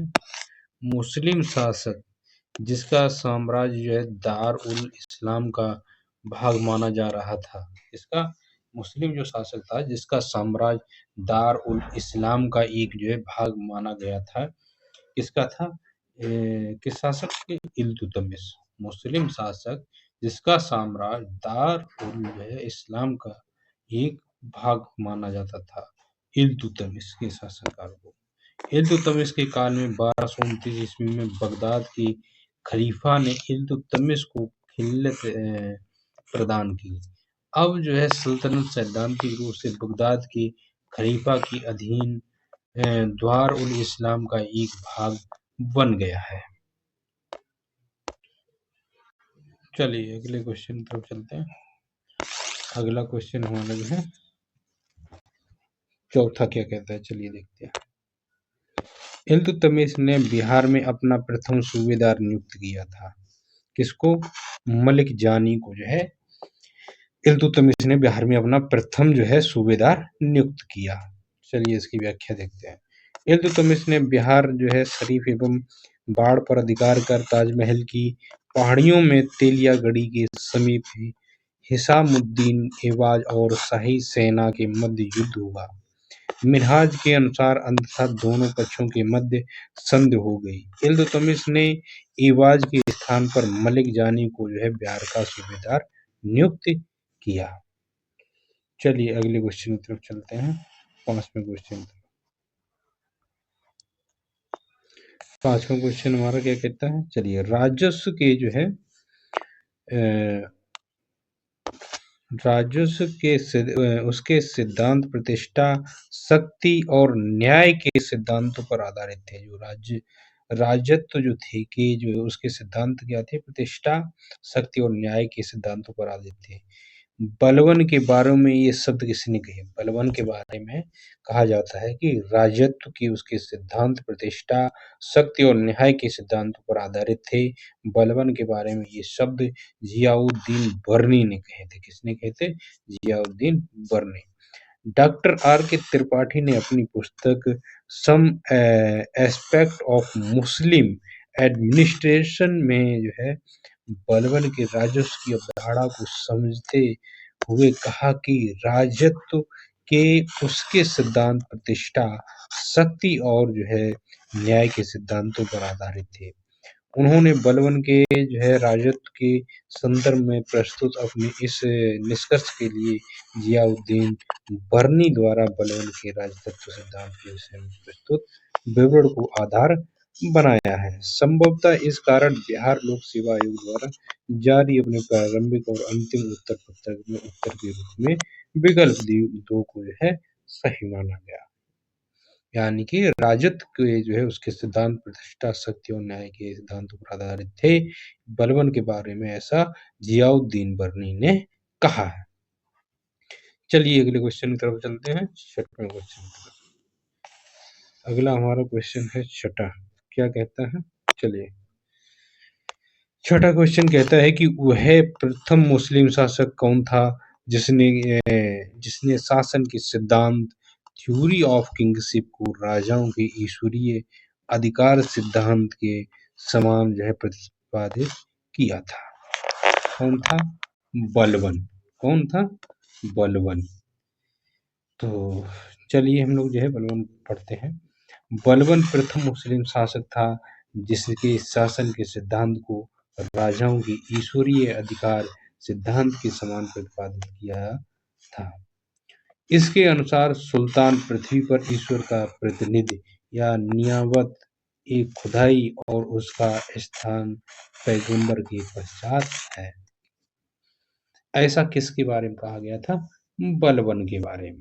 मुस्लिम शासक जिसका साम्राज्य जो है दार उल इस्लाम का भाग माना जा रहा था। इसका मुस्लिम जो शासक था जिसका साम्राज्य दार उल इस्लाम का एक जो है भाग माना गया था, किसका था? किस शासक के? इल्तुतमिश। मुस्लिम शासक जिसका साम्राज्य दार उल जो है इस्लाम का एक भाग माना जाता था, इल्तुतमिश के शासनकाल को। इल्तुतमिश के काल में 1229 ईस्वी में बगदाद के खलीफा ने इल्तुतमिश को खिल्लत प्रदान की। अब जो है सल्तनत सैद्धांतिक रूप से बगदाद के खलीफा के अधीन द्वार उल इस्लाम का एक भाग बन गया है। चलिए अगले क्वेश्चन की तरफ चलते हैं। अगला क्वेश्चन हमारा जो है चौथा क्या कहता है, चलिए देखते हैं। इल्तुतमिश ने बिहार में अपना प्रथम सूबेदार नियुक्त किया था। किसको? मलिक जानी को जो है इल्तुतमिश ने बिहार में अपना प्रथम जो है सूबेदार नियुक्त किया। चलिए इसकी व्याख्या देखते हैं। इल्तुतमिश ने बिहार जो है शरीफ एवं बाढ़ पर अधिकार कर ताजमहल की पहाड़ियों में तेलियागढ़ी के समीप हिसामुद्दीन एवाज और शाही सेना के मध्य युद्ध हुआ। मिन्हाज के अनुसार अंततः दोनों पक्षों के मध्य संधि हो गई। इल्तुतमिश ने एवाज के स्थान पर मलिक जानी को जो है बिहार का सूबेदार नियुक्त किया। चलिए अगले क्वेश्चन की तरफ चलते हैं। पांचवें क्वेश्चन हमारा क्या कहता है, चलिए राजस्व के जो है राजस्व के उसके सिद्धांत प्रतिष्ठा, शक्ति और न्याय के सिद्धांतों पर आधारित थे। जो राजत्व जो थे कि जो उसके सिद्धांत क्या थे, प्रतिष्ठा, शक्ति और न्याय के सिद्धांतों पर आधारित थे। बलवन के बारे में ये शब्द किसने कहे? बलवन के बारे में कहा जाता है कि राजत्व की उसके सिद्धांत प्रतिष्ठा, शक्ति और न्याय के सिद्धांतों पर आधारित थे। बलवन के बारे में ये शब्द जियाउद्दीन बर्नी ने कहे थे। किसने कहे थे? जियाउद्दीन बर्नी। डॉक्टर आर के त्रिपाठी ने अपनी पुस्तक some aspect of Muslim administration में जो है बलवन के राजस्व की अवधारणा को समझते हुए कहा कि राजत्व के उसके सिद्धांत प्रतिष्ठा, शक्ति और जो है न्याय के सिद्धांतों पर आधारित थे। उन्होंने बलवन के जो है राजत्व के संदर्भ में प्रस्तुत अपने इस निष्कर्ष के लिए जियाउद्दीन बर्नी द्वारा बलवन के राजतत्व सिद्धांत के विषय में प्रस्तुत विवरण को आधार बनाया है। संभवतः इस कारण बिहार लोक सेवा आयोग द्वारा जारी अपने प्रारंभिक और अंतिम उत्तर पत्रक में उत्तर के रूप में विकल्प 2 को जो है सही माना गया। यानी कि राजत्व के जो है उसके सिद्धांत प्रतिष्ठा, शक्ति और न्याय के सिद्धांतों पर आधारित थे। बलवन के बारे में ऐसा जियाउद्दीन बर्नी ने कहा है। चलिए अगले क्वेश्चन की तरफ चलते हैं। छठवें क्वेश्चन की तरफ। अगला हमारा क्वेश्चन है छठा, क्या कहता है, चलिए छठा क्वेश्चन कहता है कि वह प्रथम मुस्लिम शासक कौन था जिसने शासन के सिद्धांत थ्योरी ऑफ किंगशिप को राजाओं के ईश्वरीय अधिकार सिद्धांत के समान जो है प्रतिपादित किया था। कौन था? बलवन। कौन था? बलवन। तो चलिए हम लोग जो है बलवन पढ़ते हैं। बलवन प्रथम मुस्लिम शासक था जिसके शासन के सिद्धांत को राजाओं की ईश्वरीय अधिकार सिद्धांत के समान प्रतिपादित किया था। इसके अनुसार सुल्तान पृथ्वी पर ईश्वर का प्रतिनिधि या नियामत एक खुदाई और उसका स्थान पैगंबर के पश्चात है। ऐसा किसके बारे में कहा गया था? बलवन के बारे में।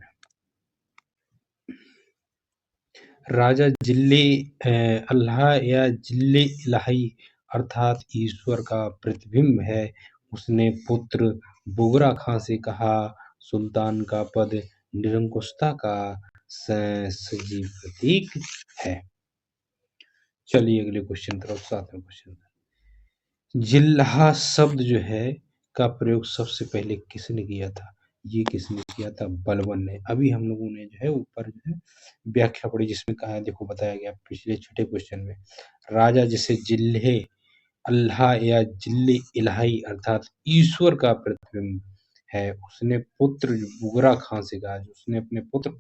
राजा जिल्ले अल्लाह या जिल्ले इलाही अर्थात ईश्वर का प्रतिबिंब है। उसने पुत्र बुगरा खां से कहा, सुल्तान का पद निरंकुशता का सजीव प्रतीक है। चलिए अगले क्वेश्चन तरफ, सातवें क्वेश्चन। जिल्हा शब्द जो है का प्रयोग सबसे पहले किसने किया था? ये किसने किया था? बलवन ने। अभी हम लोगों ने जो है ऊपर जो है व्याख्या पढ़ी जिसमें कहा है, देखो बताया गया पिछले छठे क्वेश्चन में, राजा जिसे जिल्हे अल्लाह या जिल्ले इलाही अर्थात ईश्वर का प्रतिबिंब है, उसने पुत्र बुगरा खां से कहा, उसने अपने पुत्र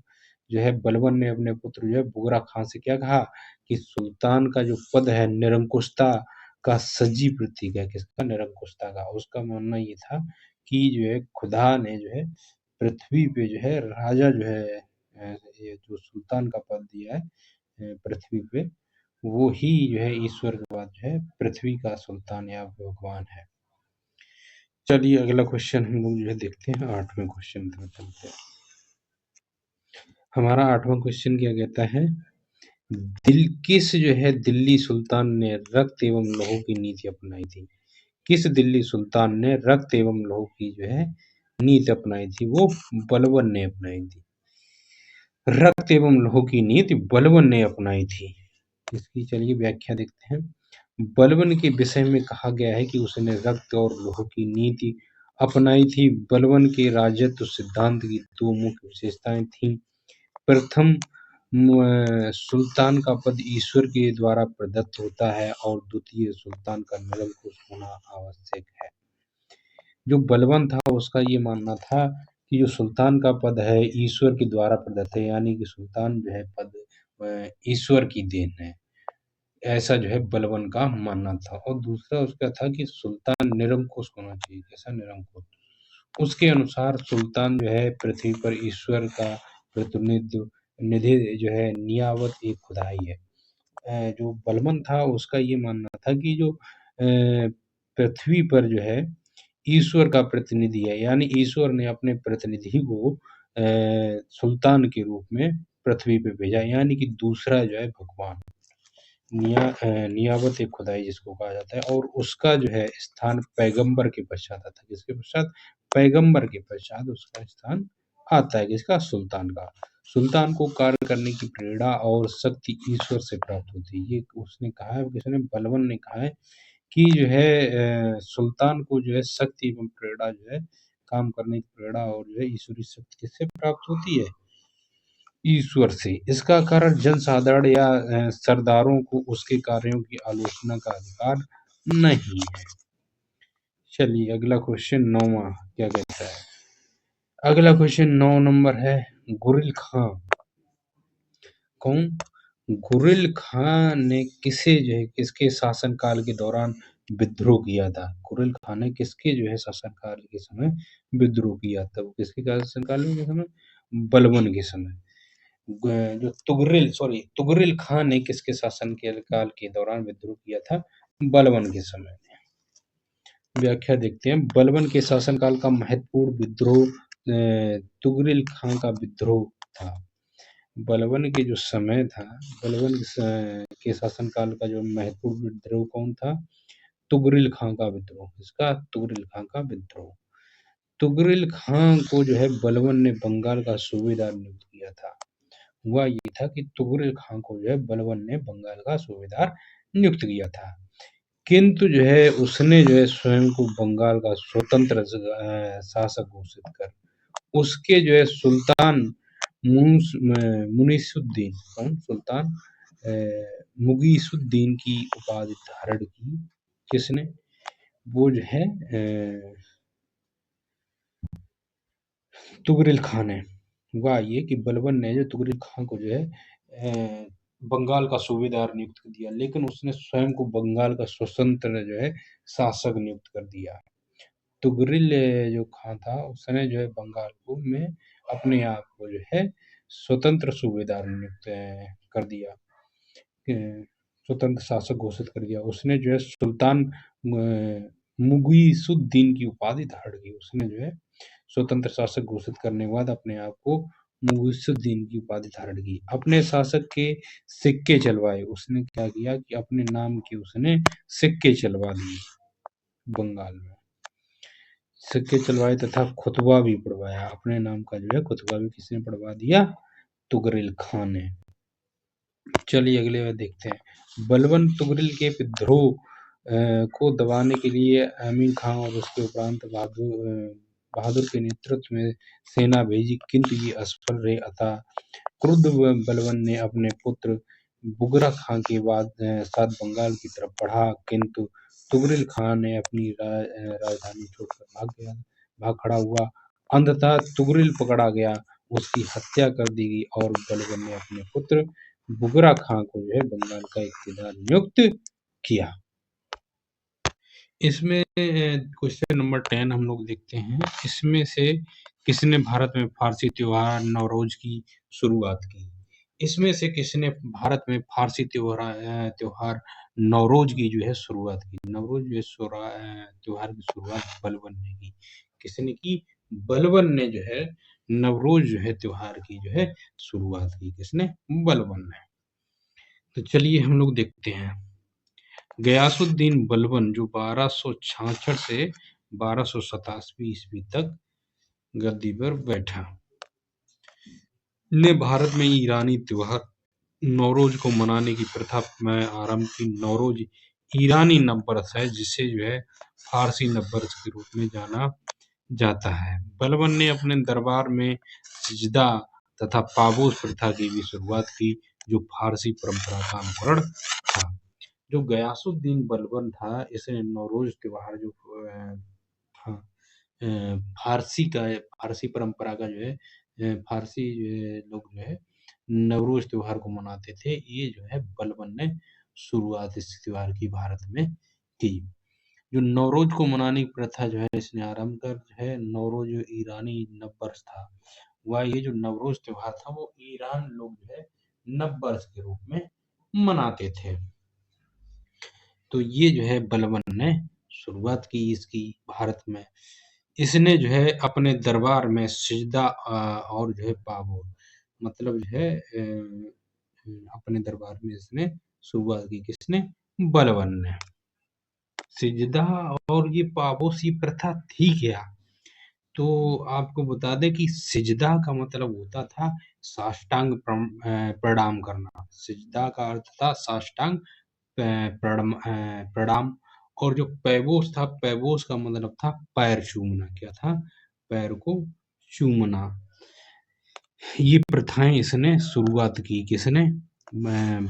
जो है बलवन ने अपने पुत्र जो है बुगरा खां से क्या कहा कि सुल्तान का जो पद है निरंकुशता का सजीव प्रतीक है। किसका? निरंकुशता का। उसका मानना ये था कि जो है खुदा ने जो है पृथ्वी पे जो है राजा जो है ये जो सुल्तान का पद दिया है पृथ्वी पे, वो ही जो है ईश्वर के बाद जो है पृथ्वी का सुल्तान या भगवान है। चलिए अगला क्वेश्चन हम लोग जो है देखते हैं। आठवें क्वेश्चन पर चलते हैं। हमारा आठवां क्वेश्चन क्या कहता है? किस जो है दिल्ली सुल्तान ने रक्त एवं लहू की नीति अपनाई थी? किस दिल्ली सुल्तान ने रक्त एवं लहू की जो है नीति अपनाई थी, वो बलबन ने अपनाई थी। रक्त एवं लौह की नीति बलबन ने अपनाई थी। इसकी चलिए व्याख्या देखते हैं। बलबन के विषय में कहा गया है कि उसने रक्त और लौह की नीति अपनाई थी। बलबन के राजत्व सिद्धांत की दो मुख्य विशेषताएं थीं। प्रथम, सुल्तान का पद ईश्वर के द्वारा प्रदत्त होता है और द्वितीय, सुल्तान का निरंकुश होना आवश्यक है। जो बलबन था उसका ये मानना था कि जो सुल्तान का पद है ईश्वर के द्वारा प्रदत्त है, यानी कि सुल्तान जो है पद ईश्वर की देन है। ऐसा जो है बलबन का मानना था। और दूसरा उसका था कि सुल्तान निरंकुश होना चाहिए। कैसा निरंकुश? उसके अनुसार सुल्तान जो है पृथ्वी पर ईश्वर का प्रतिनिधित्व निधि जो है नियावत एक खुदाई है। जो बलबन था उसका ये मानना था कि जो पृथ्वी पर जो है ईश्वर का प्रतिनिधि है, यानी ईश्वर ने अपने प्रतिनिधि को सुल्तान के रूप में पृथ्वी पे भेजा, यानी कि दूसरा जो है भगवान नियाबत खुदाई जिसको कहा जाता है। और उसका जो है स्थान पैगंबर के पश्चात आता है। किसके पश्चात? पैगंबर के पश्चात उसका स्थान आता है। किसका? सुल्तान का। सुल्तान को कार्य करने की प्रेरणा और शक्ति ईश्वर से प्राप्त होती है। ये उसने कहा है, किसने? बलबन ने कहा है कि जो है सुल्तान को जो है शक्ति एवं प्रेरणा जो है काम करने की प्रेरणा और जो है ईश्वरी शक्ति किससे प्राप्त होती है? ईश्वर से। इसका कारण जनसाधारण या सरदारों को उसके कार्यों की आलोचना का अधिकार नहीं है। चलिए अगला क्वेश्चन 9वां क्या कहता है? अगला क्वेश्चन 9 नंबर है, गुरिल खां कौन? गुरिल खां ने किसे जो है किसके शासनकाल के दौरान विद्रोह किया था? गुरिल खां ने किसके जो है शासनकाल के समय विद्रोह किया था? वो किसके शासनकाल के समय? बलबन के समय। जो तुगरिल खां ने किसके शासन के काल के दौरान विद्रोह किया था? बलबन के समय में। व्याख्या देखते हैं। बलबन के शासनकाल का महत्वपूर्ण विद्रोह तुगरिल खां का विद्रोह था। बलबन के जो समय था, बलबन के शासनकाल का जो महत्वपूर्ण विद्रोह कौन था? तुगरिल खां का विद्रोह। किसका? तुगरिल खां का विद्रोह। तुगरिल खां को जो है बलबन ने बंगाल का सूबेदार नियुक्त किया था। हुआ ये था कि तुगरिल खां को जो है बलबन ने बंगाल का सूबेदार नियुक्त किया था, किंतु जो है उसने जो है स्वयं को बंगाल का स्वतंत्र शासक घोषित कर उसके जो है सुल्तान मुनीसुद्दीन कौन? सुल्तान मुगीसुद्दीन की उपाधि धारण की। किसने? वो जो है तुगरिल खां ने। हुआ ये कि बलबन ने जो तुगरिल खां को जो है बंगाल का सूबेदार नियुक्त कर दिया, लेकिन उसने स्वयं को बंगाल का स्वतंत्र जो है शासक नियुक्त कर दिया। तुगरिल जो खां था उसने जो है बंगाल को में अपने आप को जो है स्वतंत्र सूबेदार नियुक्त कर दिया, स्वतंत्र शासक घोषित कर दिया। उसने जो है सुल्तान मुगीसुद्दीन की उपाधि धारण की। उसने जो है स्वतंत्र शासक घोषित करने के बाद अपने आप को मुगीसुद्दीन की उपाधि धारण की। अपने शासक के सिक्के चलवाए। उसने क्या किया कि अपने नाम के उसने सिक्के चलवा दिए बंगाल में। सिक्के चलवाए तथा खुतबा भी पढ़वाया। अपने नाम का जो है खुतबा भी किसने पढ़वा दिया? तुगरिल खां ने। चलिए अगले बार देखते हैं। बलबन तुगरिल के विद्रोह को दबाने के लिए अमीर खां और उसके उपरांत बहादुर के नेतृत्व में सेना भेजी, किंतु ये असफल रहे। अतः क्रुद्ध बलबन ने अपने पुत्र बुगरा खां के बाद साथ बंगाल की तरफ बढ़ा, किंतु तुगरिल खां ने अपनी राजधानी छोड़कर भाग खड़ा हुआ। अंततः तुगरिल पकड़ा गया, उसकी हत्या कर दी गई और बलबन ने अपने पुत्र बुगरा खां को जो है बंगाल का इक्तेदार नियुक्त किया। इसमें क्वेश्चन नंबर 10 हम लोग देखते हैं। इसमें से किसने भारत में फारसी त्योहार नवरोज की शुरुआत की? इसमें से किसने भारत में फारसी त्योहार नवरोज की जो है शुरुआत की? नवरोज जो है त्योहार की शुरुआत बलबन ने की। किसने की? बलबन ने जो है नवरोज जो है त्योहार की जो है शुरुआत की। किसने? बलबन ने। तो चलिए हम लोग देखते हैं। गयासुद्दीन बलबन जो 1266 से 1287 ईस्वी तक गद्दी पर बैठा। ने भारत में ईरानी त्योहार नौरोज को मनाने की प्रथा में आरंभ की। नौरोज ईरानी नववर्ष है, जिसे जो है फारसी नववर्ष के रूप में जाना जाता है। बलबन ने अपने दरबार में सिजदा तथा पाबोस प्रथा की भी शुरुआत की, जो फारसी परंपरा का अनुकरण था। जो गयासुद्दीन बलबन था, इसने नौरोज त्योहार जो था, फारसी परंपरा का जो है फारसी लोग जो है नवरोज त्योहार को मनाते थे। ये जो है बलबन ने शुरुआत इस त्योहार की भारत में की। जो नवरोज को मनाने की प्रथा जो है इसने आरंभ कर जो है नवरोज जो ईरानी नववर्ष था, वह ये जो नवरोज त्योहार था वो ईरान लोग जो है नववर्ष के रूप में मनाते थे। तो ये जो है बलबन ने शुरुआत की इसकी भारत में। इसने जो है अपने दरबार में सिजदा और जो है पाबोर मतलब जो है अपने दरबार में इसने शुरुआत की। किसने? बलबन ने। सिजदा और ये पाबोस ये प्रथा थी क्या? तो आपको बता दें कि सिजदा का मतलब होता था साष्टांग प्रणाम करना। सिजदा का अर्थ था साष्टांग प्रणाम। और जो पैबोस था, पैबोस का मतलब था पैर चूमना। क्या था? पैर को चूमना। ये प्रथाएं इसने शुरुआत की। किसने?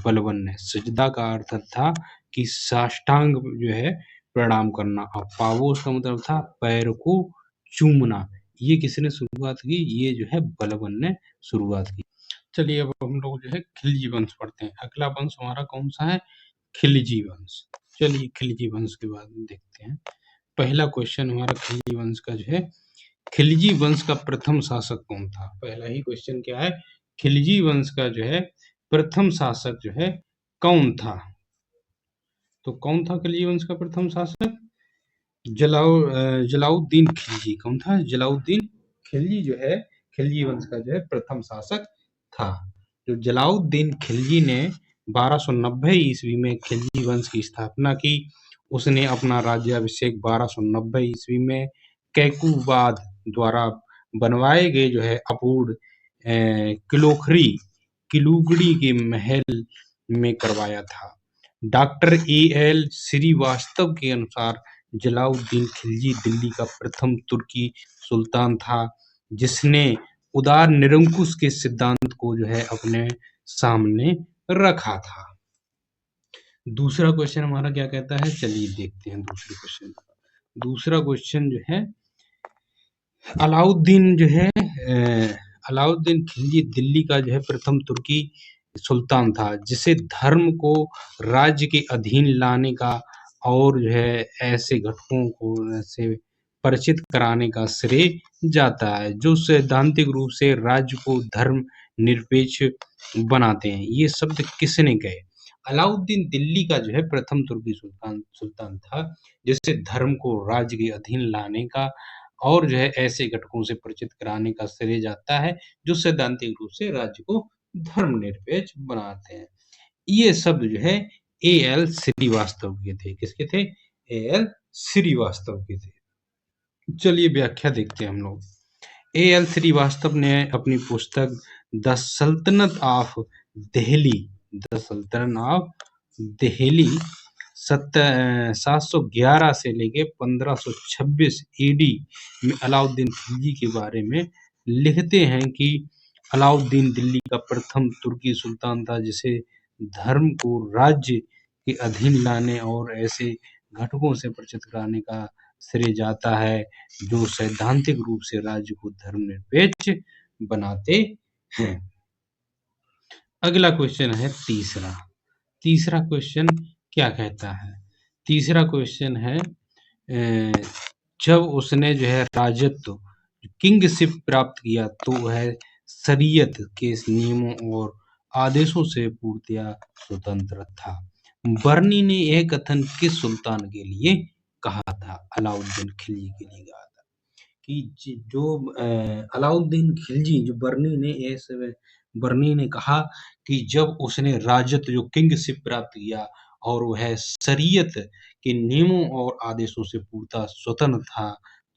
बलबन ने। सजदा का अर्थ था कि साष्टांग जो है प्रणाम करना, और पावोस का मतलब था पैर को चूमना। ये किसने शुरुआत की? ये जो है बलबन ने शुरुआत की। चलिए अब हम लोग जो है खिलजी वंश पढ़ते हैं। अगला वंश हमारा कौन सा है? खिलजी वंश। चलिए खिलजी वंश के बाद में देखते हैं। पहला क्वेश्चन हमारा खिलजी वंश का जो है, खिलजी वंश का प्रथम शासक कौन था? पहला ही क्वेश्चन क्या है? खिलजी वंश का जो है प्रथम शासक जो है कौन था? तो कौन था खिलजी वंश का प्रथम शासक? जलाउद्दीन खिलजी। कौन था? जलाउद्दीन खिलजी जो है खिलजी वंश का जो है प्रथम शासक था। जो जलाउद्दीन खिलजी ने 1290 ईस्वी में खिलजी वंश की स्थापना की। उसने अपना राज्याभिषेक 1290 ईस्वी में कैकुबाद द्वारा बनवाए गए जो है अपूर्ण किलुगड़ी के महल में करवाया था। Doctor AL. श्रीवास्तव के अनुसार जलाउद्दीन खिलजी दिल्ली का प्रथम तुर्की सुल्तान था, जिसने उदार निरंकुश के सिद्धांत को जो है अपने सामने रखा था। दूसरा क्वेश्चन हमारा क्या कहता है? चलिए देखते हैं दूसरे क्वेश्चन। दूसरा क्वेश्चन जो है, अलाउद्दीन जो है अलाउद्दीन खिलजी दिल्ली का जो है प्रथम तुर्की सुल्तान था, जिसे धर्म को राज्य के अधीन लाने का और जो है ऐसे घटकों को से परिचित कराने का श्रेय जाता है, जो सैद्धांतिक रूप से राज्य को धर्म निरपेक्ष बनाते हैं। ये शब्द किसने कहे? अलाउद्दीन दिल्ली का जो है प्रथम तुर्की सुल्तान था, जिससे धर्म को राज्य के अधीन लाने का और जो है ऐसे घटकों से परिचित कराने का श्रेय जाता है, जो सैद्धांतिक रूप से राज्य को धर्मनिरपेक्ष बनाते हैं। ये शब्द जो है ए.एल. श्रीवास्तव के थे। किसके थे? ए.एल. श्रीवास्तव के थे। चलिए व्याख्या देखते हैं हम लोग। ए.एल. श्रीवास्तव ने अपनी पुस्तक द सल्तनत ऑफ दिल्ली 711 से लेके 1526 ईडी में अलाउद्दीन खिलजी के बारे में लिखते हैं कि अलाउद्दीन दिल्ली का प्रथम तुर्की सुल्तान था, जिसे धर्म को राज्य के अधीन लाने और ऐसे घटकों से परिचित कराने का श्रेय जाता है, जो सैद्धांतिक रूप से राज्य को धर्मनिरपेक्ष बनाते हैं। अगला क्वेश्चन है तीसरा। तीसरा क्वेश्चन क्या कहता है? तीसरा क्वेश्चन है, जब उसने जो है राजत्व किंगशिप प्राप्त किया तो वह शरीयत के नियमों और आदेशों से पूर्णतया स्वतंत्र था। बर्नी ने यह कथन किस सुल्तान के लिए कहा था? अलाउद्दीन खिलजी के लिए कहा था कि जो अलाउद्दीन खिलजी जो बर्नी ने कहा कि जब उसने राजत्व जो किंगशिप प्राप्त किया और वह शरीयत के नियमों और आदेशों से पूर्णतः स्वतंत्र था,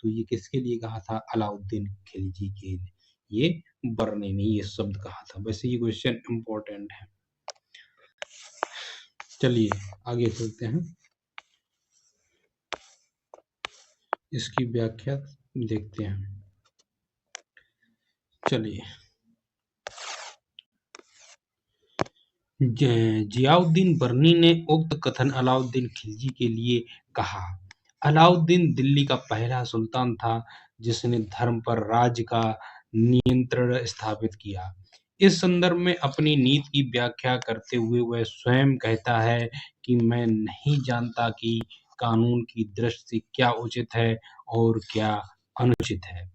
तो ये किसके लिए कहा था? अलाउद्दीन खिलजी के लिए ये बर्नी ने ये शब्द कहा था। वैसे ये क्वेश्चन इंपॉर्टेंट है। चलिए आगे चलते हैं, इसकी व्याख्या देखते हैं। चलिए, जियाउद्दीन बर्नी ने उक्त कथन अलाउद्दीन खिलजी के लिए कहा। अलाउद्दीन दिल्ली का पहला सुल्तान था जिसने धर्म पर राज्य का नियंत्रण स्थापित किया। इस संदर्भ में अपनी नीति की व्याख्या करते हुए वह स्वयं कहता है कि मैं नहीं जानता कि कानून की दृष्टि से क्या उचित है और क्या अनुचित है।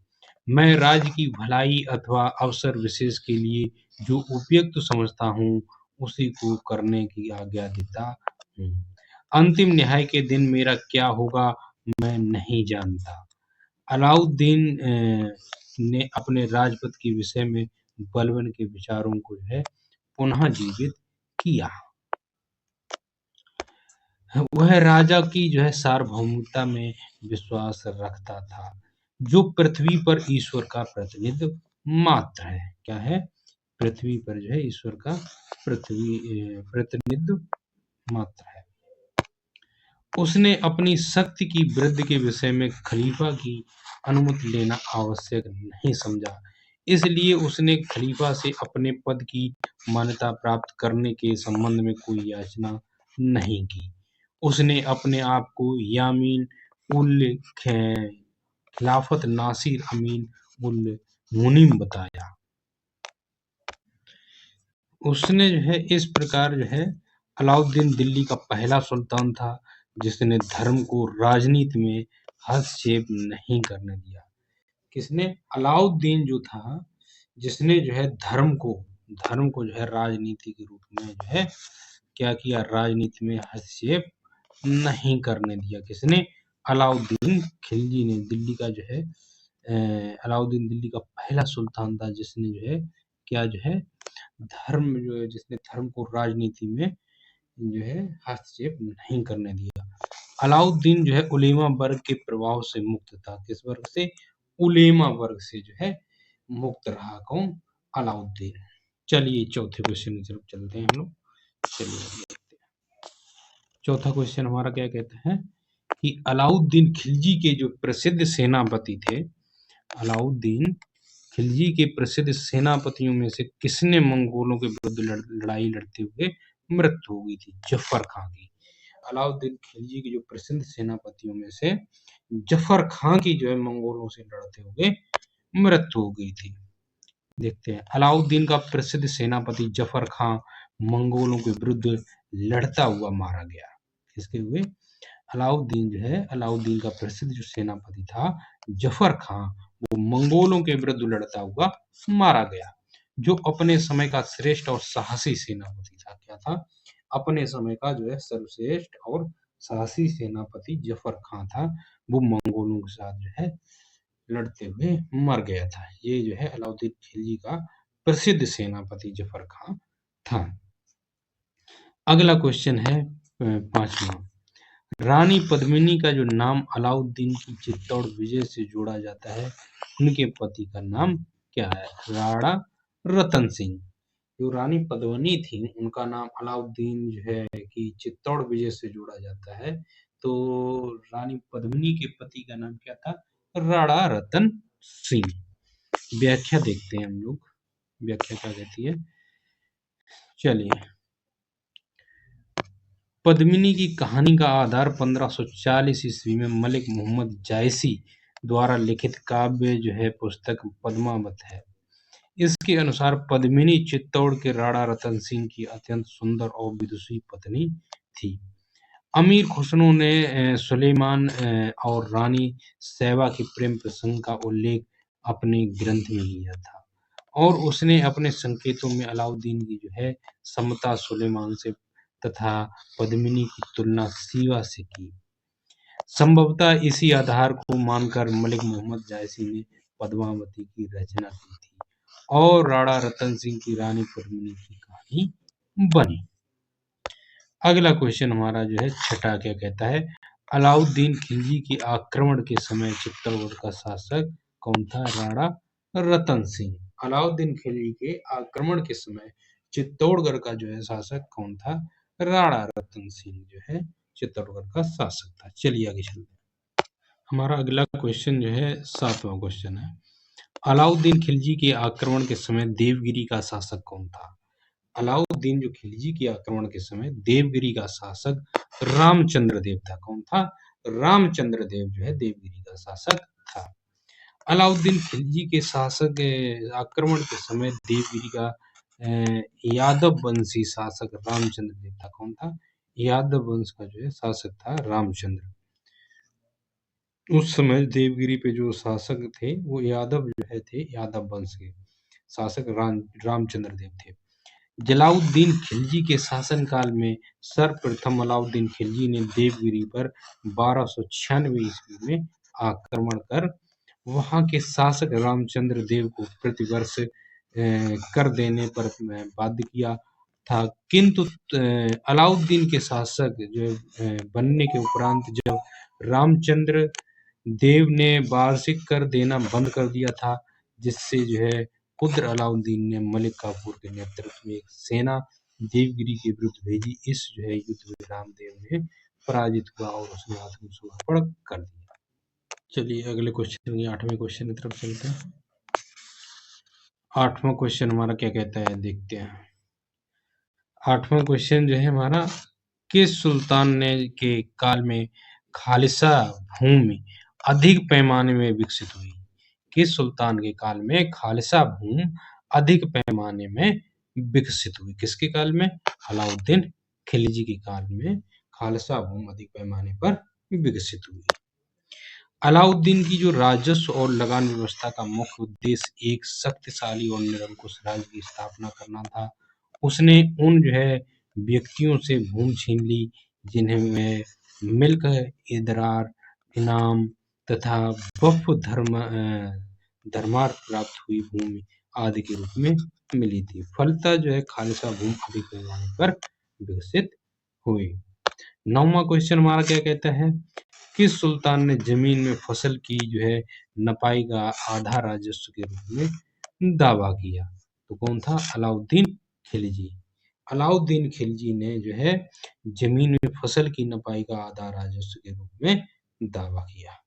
मैं राज्य की भलाई अथवा अवसर विशेष के लिए जो उपयुक्त समझता हूँ उसी को करने की आज्ञा देता हूँ। अंतिम न्याय के दिन मेरा क्या होगा मैं नहीं जानता। अलाउद्दीन ने अपने राजपद के विषय में बलबन के विचारों को जो है पुनः जीवित किया। वह राजा की जो है सार्वभौमिकता में विश्वास रखता था, जो पृथ्वी पर ईश्वर का प्रतिनिधित्व मात्र है। क्या है? पृथ्वी पर जो है ईश्वर का प्रतिनिधित्व मात्र है। उसने अपनी शक्ति की वृद्धि के विषय में खलीफा की अनुमति लेना आवश्यक नहीं समझा, इसलिए उसने खलीफा से अपने पद की मान्यता प्राप्त करने के संबंध में कोई याचना नहीं की। उसने अपने आप को यामीन उल खिलाफत नासिर अमीन उल मुनीम बताया। उसने जो है इस प्रकार जो है अलाउद्दीन दिल्ली का पहला सुल्तान था जिसने धर्म को राजनीति में हस्तक्षेप नहीं करने दिया। किसने? अलाउद्दीन जो था जिसने जो है धर्म को जो है राजनीति के रूप में जो है क्या किया? राजनीति में हस्तक्षेप नहीं करने दिया। किसने? अलाउद्दीन खिलजी ने। दिल्ली का जो है अलाउद्दीन दिल्ली का पहला सुल्तान था जिसने जो है क्या जो है जिसने धर्म को राजनीति में जो है हस्तक्षेप नहीं करने दिया। अलाउद्दीन जो है उलेमा वर्ग के प्रभाव से मुक्त था। किस वर्ग से? उलेमा वर्ग से जो है मुक्त रहा। कौन? अलाउद्दीन। चलिए चौथे क्वेश्चन की तरफ चलते हैं हम लोग। चलिए देखते हैं। चौथा क्वेश्चन हमारा क्या कहता है कि अलाउद्दीन खिलजी के जो प्रसिद्ध सेनापति थे, अलाउद्दीन खिलजी के प्रसिद्ध सेनापतियों में से किसने मंगोलों के विरुद्ध लड़ाई लड़ते हुए मृत्यु हो गई थी? जफर खां की। अलाउद्दीन खिलजी के जो प्रसिद्ध सेनापतियों में से जफर खां की जो है मंगोलों से लड़ते हुए मृत्यु हो गई थी। देखते हैं। अलाउद्दीन का प्रसिद्ध सेनापति जफर खां मंगोलों के विरुद्ध लड़ता हुआ मारा गया। किसके हुए? अलाउद्दीन जो है अलाउद्दीन का प्रसिद्ध जो सेनापति था जफर खां, वो मंगोलों के विरुद्ध लड़ता हुआ मारा गया, जो अपने समय का श्रेष्ठ और साहसी सेनापति था। क्या था? अपने समय का जो है सर्वश्रेष्ठ और साहसी सेनापति जफर खां था। वो मंगोलों के साथ जो है लड़ते हुए मर गया था। ये जो है अलाउद्दीन खिलजी का प्रसिद्ध सेनापति जफर खां था। अगला क्वेश्चन है पांचवा। रानी पद्मिनी का जो नाम अलाउद्दीन की चित्तौड़ विजय से जोड़ा जाता है, उनके पति का नाम क्या है? राणा रतन सिंह। जो रानी पद्मिनी थी उनका नाम अलाउद्दीन जो है कि चित्तौड़ विजय से जोड़ा जाता है। तो रानी पद्मिनी के पति का नाम क्या था? राणा रतन सिंह। व्याख्या देखते हैं हम लोग, व्याख्या क्या कहती है। चलिए, पद्मिनी की कहानी का आधार 1540 ईस्वी में मलिक मोहम्मद जायसी द्वारा लिखित काव्य जो है पुस्तक पद्मावत है। इसके अनुसार पद्मिनी चित्तौड़ के राणा रतन सिंह की अत्यंत सुंदर और विदुषी पत्नी थी। अमीर खुसरो ने सुलेमान और रानी सैबा के प्रेम प्रसंग का उल्लेख अपने ग्रंथ में किया था और उसने अपने संकेतों में अलाउद्दीन की जो है समता सुलेमान से तथा पद्मिनी की तुलना सीवा से की। संभवतः इसी आधार को मानकर मलिक मोहम्मद जायसी ने पद्मावती की रचना की थी और राणा रतन सिंह की रानी पद्मिनी की कहानी बनी। अगला क्वेश्चन हमारा जो है छठा क्या कहता है? अलाउद्दीन खिलजी के आक्रमण के समय चित्तौड़गढ़ का शासक कौन था? राणा रतन सिंह। अलाउद्दीन खिलजी के आक्रमण के समय चित्तौड़गढ़ का जो है शासक कौन था? राणा रतन सिंह जो है चित्तौड़गढ़ का शासक था। चलिए आगे चलते हैं। हमारा अगला क्वेश्चन जो है 7वां क्वेश्चन है। अलाउद्दीन खिलजी के आक्रमण के समय देवगिरी का शासक कौन था? अलाउद्दीन जो खिलजी के आक्रमण के समय देवगिरी का शासक रामचंद्र देव था। कौन था? रामचंद्र देव जो है देवगिरी का शासक था। अलाउद्दीन खिलजी के शासक आक्रमण के समय देवगिरी का यादव वंशी शासक रामचंद्र देव था। कौन था? यादव वंश का जो है शासक था रामचंद्र। उस समय देवगिरी पे जो शासक थे वो यादव जो है थे, यादव वंश के शासक रामचंद्र देव थे। जलाउद्दीन खिलजी के शासनकाल में सर्वप्रथम अलाउद्दीन खिलजी ने देवगिरी पर 1296 ईस्वी में आक्रमण कर वहां के शासक रामचंद्र देव को प्रतिवर्ष कर देने पर बाध्य किया था। किंतु अलाउद्दीन के शासक जो बनने के उपरांत जब रामचंद्र देव ने वार्षिक कर देना बंद कर दिया था, जिससे जो है खुद अलाउद्दीन ने मलिक काफूर के नेतृत्व में एक सेना देवगिरी के विरुद्ध भेजी। इस जो है युद्ध में रामदेव ने पराजित हुआ और उसने आत्मसमर्पण कर दिया। चलिए अगले क्वेश्चन 8वें क्वेश्चन की तरफ चलते हैं। 8वां क्वेश्चन हमारा क्या कहता है, देखते हैं। 8वां क्वेश्चन जो है हमारा, किस सुल्तान ने के काल में खालसा भूमि अधिक पैमाने में विकसित हुई? किस सुल्तान के काल में खालसा भूमि अधिक पैमाने में विकसित हुई? किसके काल में? अलाउद्दीन खिलजी के काल में खालसा भूमि अधिक पैमाने पर विकसित हुई। अलाउद्दीन की जो राजस्व और लगान व्यवस्था का मुख्य उद्देश्य एक शक्तिशाली और निरंकुश राज्य की स्थापना करना था। उसने उन जो है व्यक्तियों से भूमि छीन ली जिन्हें मिल्क, इदरार, इनाम तथा वक्फ धर्मार्थ प्राप्त हुई भूमि आदि के रूप में मिली थी। फलतः जो है खालसा भूमि अधिक पैमाने पर विकसित हुई। 9वां क्वेश्चन हमारा क्या कहता है, किस सुल्तान ने जमीन में फसल की जो है नपाई का आधा राजस्व के रूप में दावा किया? तो कौन था? अलाउद्दीन खिलजी। अलाउद्दीन खिलजी ने जो है जमीन में फसल की नपाई का आधा राजस्व के रूप में दावा किया।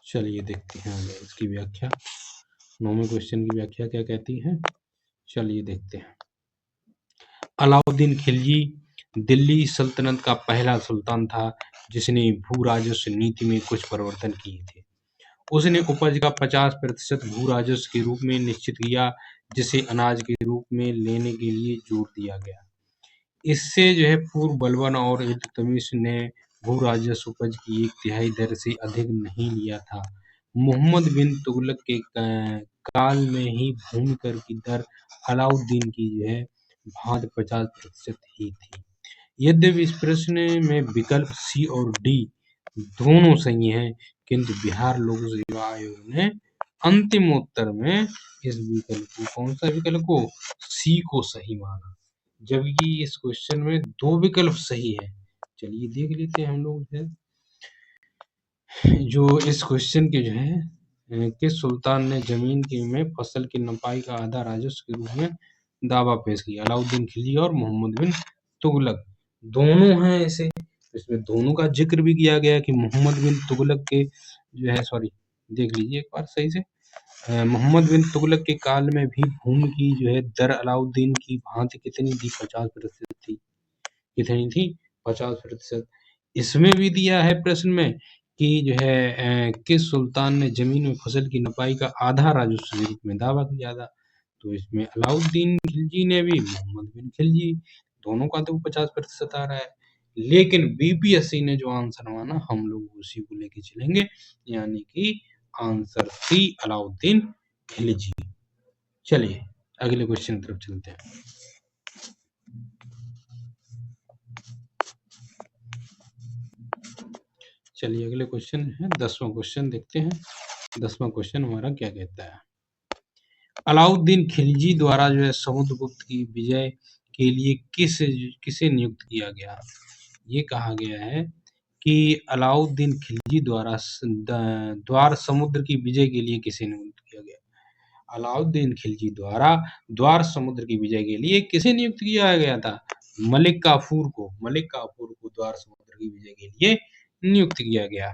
चलिए देखते हैं आगे इसकी व्याख्या। 9वें क्वेश्चन की व्याख्या क्या कहती है, चलिए देखते हैं। अलाउद्दीन खिलजी दिल्ली सल्तनत का पहला सुल्तान था जिसने भू राजस्व नीति में कुछ परिवर्तन किए थे। उसने उपज का 50% भू राजस्व के रूप में निश्चित किया, जिसे अनाज के रूप में लेने के लिए जोर दिया गया। इससे जो है पूर्व बलबन और इल्तुतमिश ने भू राजस्व उपज की 1/3 दर से अधिक नहीं लिया था। मोहम्मद बिन तुगलक के काल में ही भूमि कर की दर अलाउद्दीन की जो है भांति 50% ही थी। यद्यपि इस प्रश्न में विकल्प सी और डी दोनों सही हैं, किंतु बिहार लोक सेवा आयोग ने अंतिम उत्तर में इस विकल्प को, कौन सा विकल्प को, सी को सही माना, जबकि इस क्वेश्चन में 2 विकल्प सही है। चलिए देख लेते हैं हम लोग जो इस क्वेश्चन के जो है किस सुल्तान ने जमीन की में फसल की नपाई का आधा राजस्व के रूप में दावा पेश किया? अलाउद्दीन खिलजी और मोहम्मद बिन तुगलक दोनों हैं ऐसे। इसमें दोनों का जिक्र भी किया गया कि मोहम्मद बिन तुगलक के जो है, सॉरी देख लीजिए एक बार सही से, मोहम्मद बिन तुगलक के काल में भी भूमि की जो है दर अलाउद्दीन की भांति कितनी थी? 50% थी। कितनी थी? 50%। इसमें भी दिया है प्रश्न में कि जो है किस सुल्तान ने जमीन में फसल की नपाई का आधा राजस्व के रूप में दावा किया था? तो इसमें अलाउद्दीन खिलजी ने भी, मोहम्मद बिन खिलजी, दोनों का तो 50% आ रहा है। लेकिन बीपीएससी ने जो आंसर माना हम लोग उसी को लेके चलेंगे, यानी कि आंसर सी अलाउद्दीन खिलजी। चलिए अगले क्वेश्चन की तरफ चलते हैं। चलिए अगले क्वेश्चन है 10वां क्वेश्चन, देखते हैं 10वां क्वेश्चन हमारा क्या कहता है। अलाउद्दीन खिलजी द्वारा जो है समुद्रगुप्त की विजय के लिए किसे नियुक्त किया गया? ये कहा गया है कि अलाउद्दीन खिलजी द्वारा द्वार समुद्र की विजय के लिए किसे नियुक्त किया गया? अलाउद्दीन खिलजी द्वारा द्वार समुद्र की विजय के लिए किसे नियुक्त किया गया था? मलिक काफूर को द्वार समुद्र की विजय के लिए नियुक्त किया गया।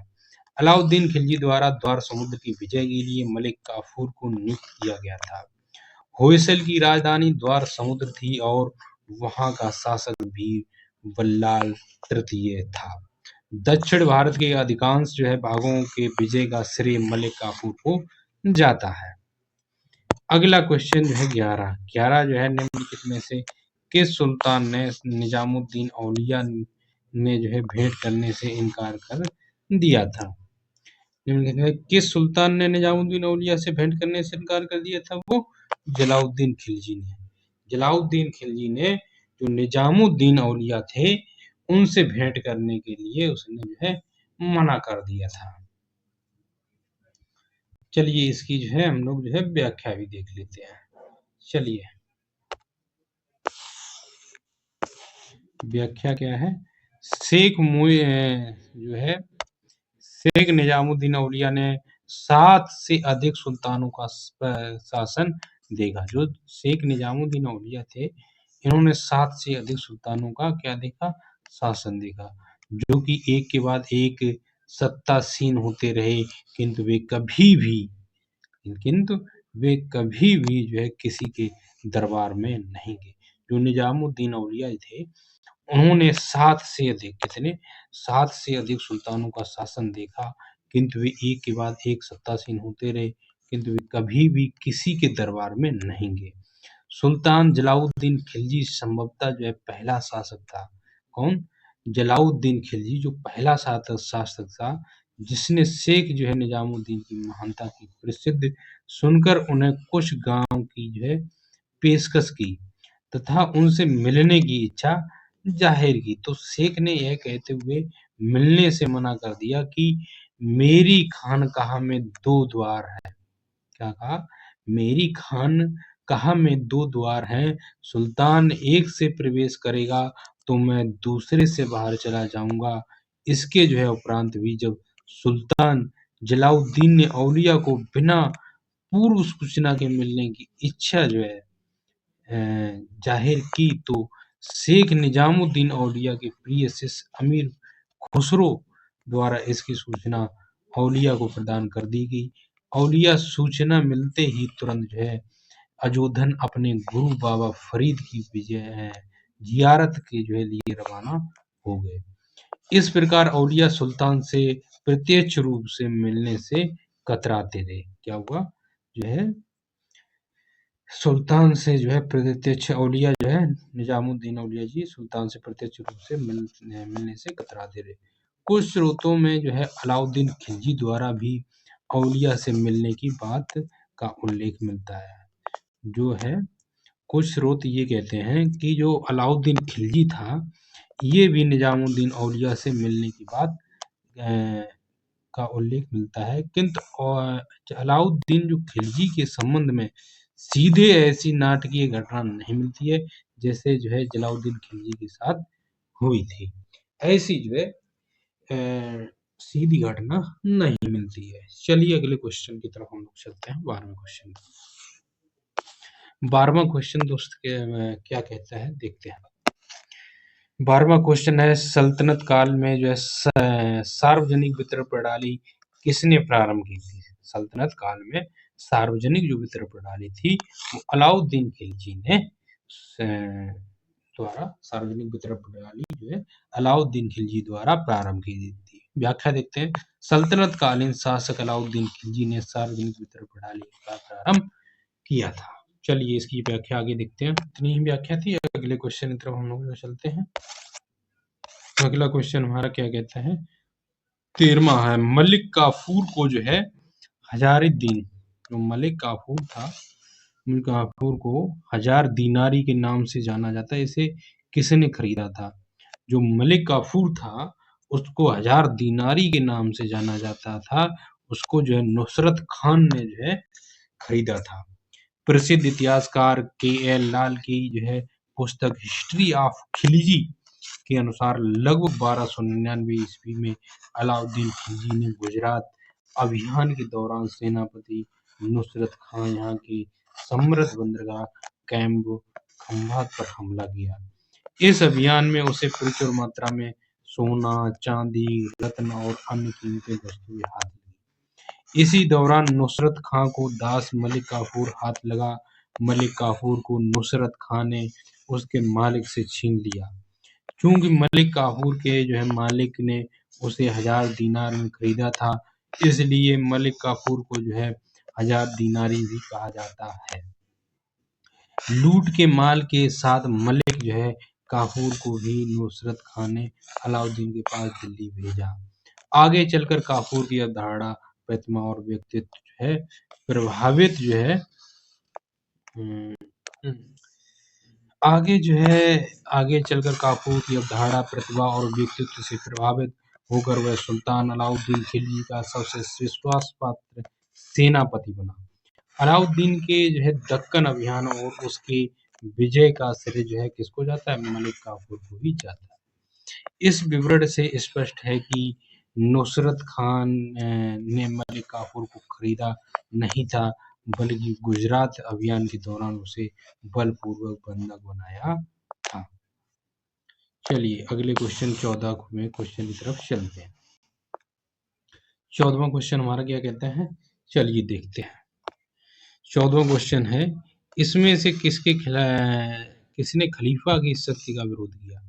अलाउद्दीन खिलजी द्वारा द्वार समुद्र की विजय के लिए मलिक काफूर को नियुक्त किया गया था। होयसल की राजधानी द्वार समुद्र थी और वहां का शासक भी बल्लाल तृतीय था। दक्षिण भारत के अधिकांश भागों के विजय का श्रेय मलिक काफूर को जाता है। अगला क्वेश्चन 11 निम्नलिखित में से किस सुल्तान ने निजामुद्दीन औलिया ने भेंट करने से इनकार कर दिया था? किस सुल्तान ने निजामुद्दीन औलिया से भेंट करने से इनकार कर दिया था? वो जलाउद्दीन खिलजी ने। जलाउद्दीन खिलजी ने जो निजामुद्दीन औलिया थे उनसे भेंट करने के लिए उसने मना कर दिया था। चलिए इसकी हम लोग व्याख्या भी देख लेते हैं। चलिए व्याख्या क्या है? शेख शेख निजामुद्दीन औलिया ने 7 से अधिक सुल्तानों का शासन देखा। जो शेख निजामुद्दीन औलिया थे इन्होंने 7 से अधिक सुल्तानों का क्या देखा? शासन देखा, जो कि एक के बाद एक सत्तासीन होते रहे, किंतु वे कभी भी किसी के दरबार में नहीं गए। जो निजामुद्दीन औलिया थे उन्होंने 7 से अधिक सुल्तानों का शासन देखा, किंतु वे एक के बाद एक सत्तासीन होते रहे, किंतु वे कभी भी किसी के दरबार में नहीं गए। सुल्तान जलाउद्दीन खिलजी संभवतः पहला शासक था। कौन? जलाउद्दीन खिलजी जो पहला शासक था जिसने शेख निजामुद्दीन की महानता की प्रसिद्ध सुनकर उन्हें कुछ गांव की पेशकश की तथा उनसे मिलने की इच्छा जाहिर की। तो शेख ने यह कहते हुए मिलने से मना कर दिया कि मेरी खानकाह में 2 द्वार है। क्या कहा? मेरी खानकाह में 2 द्वार हैं। सुल्तान एक से प्रवेश करेगा तो मैं दूसरे से बाहर चला जाऊंगा। इसके उपरांत भी जब सुल्तान जलाउद्दीन ने औलिया को बिना पूर्व सूचना के मिलने की इच्छा जाहिर की तो शेख निजामुद्दीन औलिया के प्रिय शिष्य अमीर खुसरो द्वारा इसकी सूचना औलिया को प्रदान कर दी गई। औलिया सूचना मिलते ही तुरंत अजोधन अपने गुरु बाबा फरीद की जियारत के लिए रवाना हो गए। इस प्रकार औलिया सुल्तान से प्रत्यक्ष रूप से मिलने से कतराते थे। क्या हुआ? सुल्तान से प्रत्यक्ष औलिया निजामुद्दीन औलिया जी सुल्तान से प्रत्यक्ष रूप से मिलने से कतराते रहे। कुछ स्रोतों में अलाउद्दीन खिलजी द्वारा भी औलिया से मिलने की बात का उल्लेख मिलता है। कुछ स्रोत ये कहते हैं कि जो अलाउद्दीन खिलजी था ये भी निजामुद्दीन औलिया से मिलने की बात का उल्लेख मिलता है, किंतु अलाउद्दीन जो खिलजी के संबंध में सीधे ऐसी नाटकीय घटना नहीं मिलती है जैसे जलाउद्दीन खिलजी के साथ हुई थी। ऐसी सीधी घटना नहीं मिलती है। चलिए अगले क्वेश्चन की तरफ हम लोग चलते हैं। 12वां क्वेश्चन दोस्त क्या कहता है देखते हैं। 12वां क्वेश्चन है सल्तनत काल में सार्वजनिक वितरण प्रणाली किसने प्रारंभ की थी? सल्तनत काल में सार्वजनिक जो वितरण प्रणाली थी वो अलाउद्दीन खिलजी ने द्वारा सार्वजनिक वितरण प्रणाली अलाउद्दीन खिलजी द्वारा प्रारंभ की थी। व्याख्या देखते हैं। सल्तनत कालीन शासक अलाउद्दीन खिलजी ने सार्वजनिक वितरण प्रणाली का प्रारंभ किया था। चलिए इसकी व्याख्या आगे देखते हैं। इतनी ही व्याख्या थी। अगले क्वेश्चन की तरफ हम लोग चलते हैं। अगला क्वेश्चन हमारा क्या कहता है? 13वां है मलिक काफूर को हजारुद्दीन जो मलिक काफूर था मलिक काफूर को 1000 दीनारी के नाम से जाना जाता है। इसे किसने खरीदा था? जो मलिक काफूर था उसको 1000 दीनारी के नाम से जाना जाता था। उसको नुसरत खान ने खरीदा था। प्रसिद्ध इतिहासकार के.एल. लाल की पुस्तक हिस्ट्री ऑफ खिलजी के अनुसार लगभग 1299 ईस्वी में अलाउद्दीन खिलजी ने गुजरात अभियान के दौरान सेनापति नुसरत खां यहाँ की समृद्ध बंदरगाह कैम्प खंभात पर हमला किया। इस अभियान में उसे प्रचुर मात्रा में सोना, चांदी, रत्न और अन्य कीमती वस्तुएं हाथ लगी। इसी दौरान नुसरत खां को दास मलिक काफूर हाथ लगा। मलिक काफूर को नुसरत खां ने उसके मालिक से छीन लिया। चूंकि मलिक काफूर के मालिक ने उसे 1000 दीनार में खरीदा था, इसलिए मलिक काफूर को 1000 दीनारी भी कहा जाता है। लूट के माल के साथ मलिक काफूर को भी नुसरत खां ने अलाउद्दीन के पास दिल्ली भेजा। आगे चलकर काफूर की अवधारणा, प्रतिमा और व्यक्तित्व प्रभावित आगे चलकर काफूर की अवधारणा, प्रतिभा और व्यक्तित्व से प्रभावित होकर वह सुल्तान अलाउद्दीन खिलजी का सबसे विश्वास पात्र सेनापति बना। अलाउद्दीन के दक्कन अभियान और उसके विजय का श्रेय किसको जाता है? मलिक काफूर को ही जाता है। इस विवरण से स्पष्ट है कि नुसरत खान ने मलिक काफूर को खरीदा नहीं था, बल्कि गुजरात अभियान के दौरान उसे बलपूर्वक बंधक बनाया था। चलिए अगले क्वेश्चन 14वें क्वेश्चन की तरफ चलते हैं। 14वां क्वेश्चन हमारा क्या कहता है, चलिए देखते हैं। 14वां क्वेश्चन है, इसमें से किसने खलीफा की शक्ति का विरोध किया?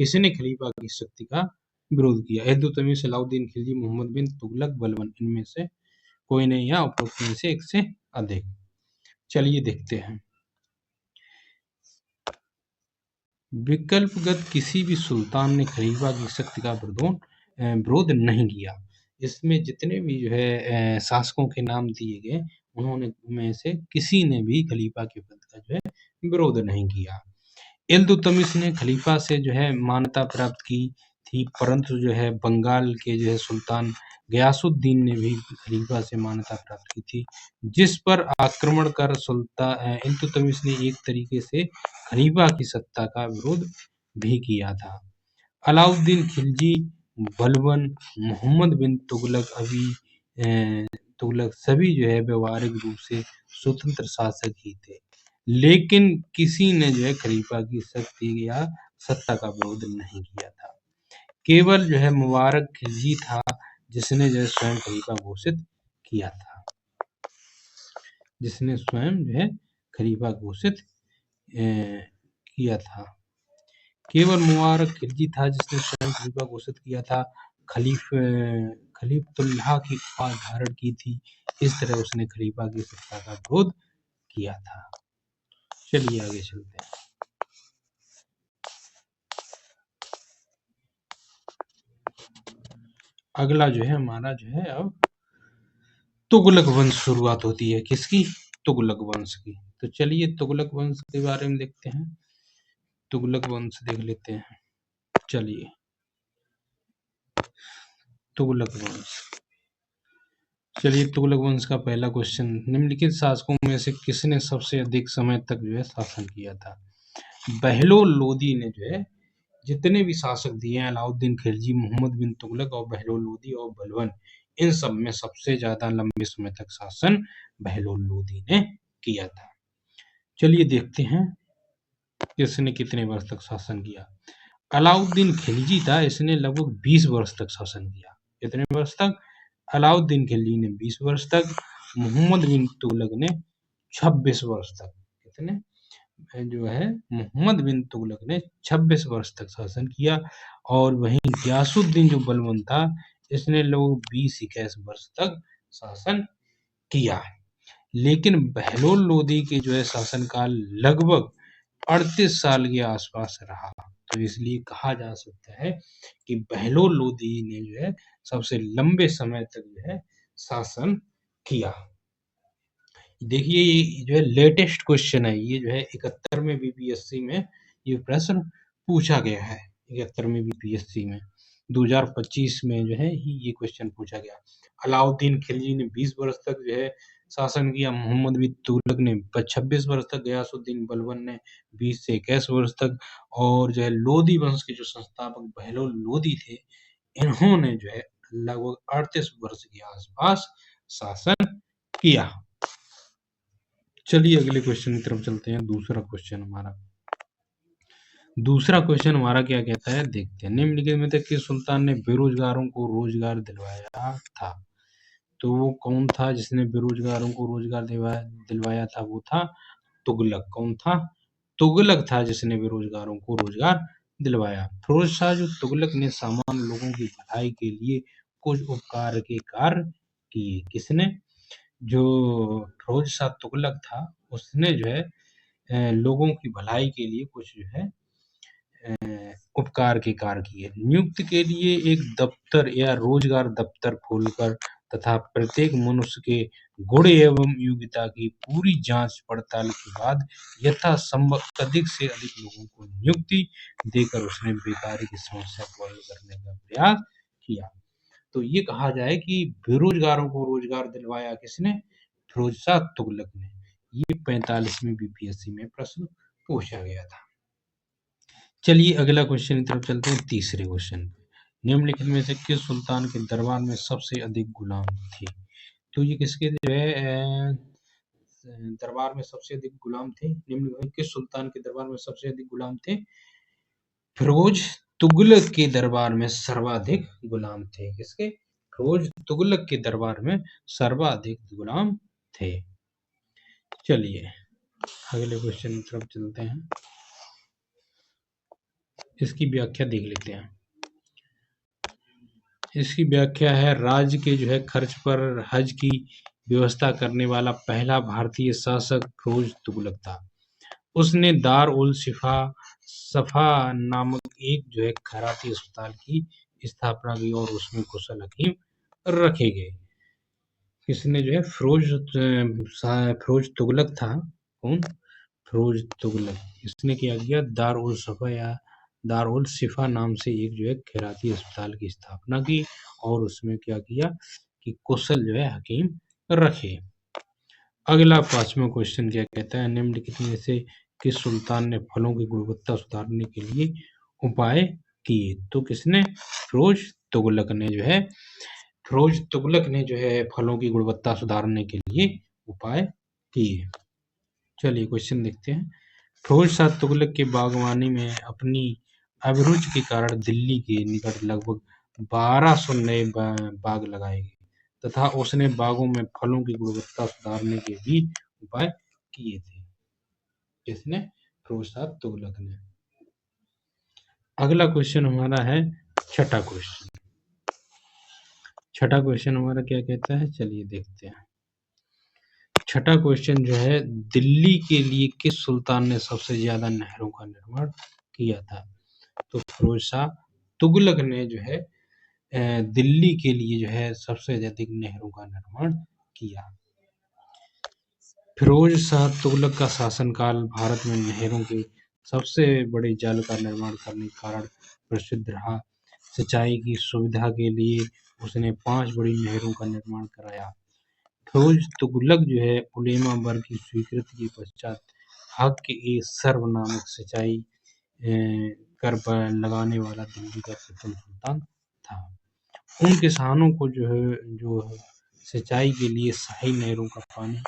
किसने खलीफा की शक्ति का विरोध किया? इल्तुतमिश, अलाउद्दीन खिलजी, मोहम्मद बिन तुगलक, बलबन। इनमें से कोई नहीं है, उपरोक्त में से एक से अधिक। चलिए देखते हैं। विकल्पगत किसी भी सुल्तान ने खलीफा की शक्ति का विरोध नहीं किया। इसमें जितने भी शासकों के नाम दिए गए, उन्होंने में से किसी ने भी खलीफा के पद का विरोध नहीं किया। इल्तुतमिश ने खलीफा से मान्यता प्राप्त की थी, परंतु बंगाल के सुल्तान गयासुद्दीन ने भी खलीफा से मान्यता प्राप्त की थी, जिस पर आक्रमण कर सुल्तान इल्तुतमिश ने एक तरीके से खलीफा की सत्ता का विरोध भी किया था। अलाउद्दीन खिलजी, बलबन, मोहम्मद बिन तुगलक सभी व्यवहारिक रूप से स्वतंत्र शासक ही थे, लेकिन किसी ने खलीफा की शक्ति या सत्ता का विरोध नहीं किया था। केवल मुबारक खिलजी था जिसने स्वयं खलीफा घोषित किया था। जिसने स्वयं खलीफा घोषित किया था। केवल मुबारक खिलजी था जिसने स्वयं खलीफा घोषित किया था। खलीफतुल्लाह की उपाधि धारण की थी। इस तरह उसने खलीफा की सत्ता का विरोध किया था। चलिए आगे चलते हैं। अगला हमारा अब तुगलक वंश शुरुआत होती है। किसकी? तुगलक वंश की। तो चलिए तुगलक वंश के बारे में देखते हैं। तुगलक वंश देख लेते हैं। चलिए तुगलक वंश। चलिए तुगलक वंश का पहला क्वेश्चन, निम्नलिखित शासकों में से किसने सबसे अधिक समय तक शासन किया था? बहलोल लोदी ने जितने भी शासक दिए हैं, अलाउद्दीन खिलजी, मोहम्मद बिन तुगलक और बहलोल लोदी और बलबन, इन सब में सबसे ज्यादा लंबे समय तक शासन बहलोल लोदी ने किया था। चलिए देखते हैं किसने कितने वर्ष तक शासन किया। अलाउद्दीन खिलजी था, इसने लगभग 20 वर्ष तक शासन किया। कितने वर्ष तक? अलाउद्दीन खिलजी ने 20 वर्ष तक, मोहम्मद बिन तुगलक ने 26 वर्ष तक। कितने? मोहम्मद बिन तुगलक ने 26 वर्ष तक शासन किया। और वहीं गयासुद्दीन जो बलबन था, इसने लोग 20-21 वर्ष तक शासन किया। लेकिन बहलोल लोदी के शासनकाल लगभग 38 साल के आसपास रहा। तो इसलिए कहा जा सकता है कि बहलोल लोदी ने सबसे लंबे समय तक शासन किया। देखिए ये लेटेस्ट क्वेश्चन है। ये 71वें बीपीएससी में ये प्रश्न पूछा गया है। 71वें बीपीएससी में 2025 में ये क्वेश्चन पूछा गया। अलाउद्दीन खिलजी ने 20 वर्ष तक शासन किया। मोहम्मद बिन तुगलक ने 26 वर्ष तक, गयासुद्दीन बलबन ने 20 से 21 वर्ष तक, और जो है लोदी वंश के जो संस्थापक बहलोल लोदी थे, इन्होंने जो है लगभग 38 वर्ष के आसपास शासन किया। चलिए अगले क्वेश्चन की तरफ चलते हैं। दूसरा क्वेश्चन हमारा क्या कहता है, देखते हैं। निम्नलिखित में से किस सुल्तान ने बेरोजगारों को रोजगार दिलवाया था? तो वो कौन था जिसने बेरोजगारों को रोजगार दिलवाया था? वो था तुगलक। कौन था? तुगलक था जिसने बेरोजगारों को रोजगार दिलवाया। फिरोज शाह जो तुगलक ने सामान्य लोगों की भलाई के लिए कुछ उपकार के कार्य किए। किसने? जो फिरोज शाह तुगलक था, उसने जो है लोगों की भलाई के लिए कुछ जो है उपकार के कार्य किए। नियुक्ति के लिए एक दफ्तर या रोजगार दफ्तर खोलकर तथा प्रत्येक मनुष्य के गुण एवं योग्यता की पूरी जांच पड़ताल के बाद यथासंभव अधिक से अधिक लोगों को नियुक्ति देकर उसने बेकारी की समस्या को हल करने का प्रयास किया। तो ये कहा जाए कि बेरोजगारों को रोजगार दिलवाया किसने? फिरोज शाह तुगलक ने। ये 45वीं बीपीएससी में प्रश्न पूछा गया था। चलिए अगला क्वेश्चन की तरफ चलते हैं। तीसरे क्वेश्चन पे, निम्नलिखित में से किस सुल्तान के दरबार में सबसे अधिक गुलाम थे? तो ये किसके जो है दरबार में सबसे अधिक गुलाम थे? निम्नलिखित में किस सुल्तान के दरबार में सबसे अधिक गुलाम थे? फिरोज तुगलक के दरबार में सर्वाधिक गुलाम थे। किसके? फिरोज तुगलक के दरबार में सर्वाधिक गुलाम थे। चलिए अगले क्वेश्चन की तरफ चलते हैं। इसकी व्याख्या देख लेते हैं। इसकी व्याख्या है, राज्य के जो है खर्च पर हज की व्यवस्था करने वाला पहला भारतीय शासक फिरोज तुगलक था। उसने दार उल सफा नामक एक जो है खैराती अस्पताल की स्थापना की और उसमें कुशल हकीम रखे गए। किसने जो है? फिरोज तुगलक था। कौन? फिरोज तुगलक। इसने क्या किया? दार उल सफा या दार उल शिफा नाम से एक जो है खैराती अस्पताल की स्थापना की और उसमें क्या किया कि कुशल जो है हकीम रखे। अगला 5वां क्वेश्चन क्या कहता है, निम्नलिखित में से किस सुल्तान ने फलों की गुणवत्ता सुधारने के लिए उपाय किए? तो किसने? फिरोज तुगलक ने जो है फलों की गुणवत्ता सुधारने के लिए उपाय किए। चलिए क्वेश्चन देखते हैं। फिरोज शाह तुगलक के बागवानी में अपनी अभिरुचि के कारण दिल्ली के निकट लगभग 1200 नए बाग लगाए गए तथा उसने बागों में फलों की गुणवत्ता सुधारने के भी उपाय किए थे। किसने? फिरोज शाह तुगलक ने। अगला क्वेश्चन हमारा है छठा क्वेश्चन हमारा क्या कहता है, चलिए देखते हैं। छठा क्वेश्चन जो है, दिल्ली के लिए किस सुल्तान ने सबसे ज्यादा नहरों का निर्माण किया था? तो फिरोज शाह तुगलक ने जो है दिल्ली के लिए जो है सबसे अधिक नहरों का निर्माण किया। फिरोज शाह तुगलक का शासनकाल भारत में नहरों के सबसे बड़े जाल का निर्माण करने के कारण प्रसिद्ध रहा। सिंचाई की सुविधा के लिए उसने 5 बड़ी नहरों का निर्माण कराया। फिरोज तुगलक जो है उलेमा वर्ग की स्वीकृति के पश्चात हक ए सर्व नामक सिंचाई कर लगाने वाला दिल्ली का प्रथम सुल्तान था। उन किसानों को जो सिंचाई के लिए शाही नहरों का पानी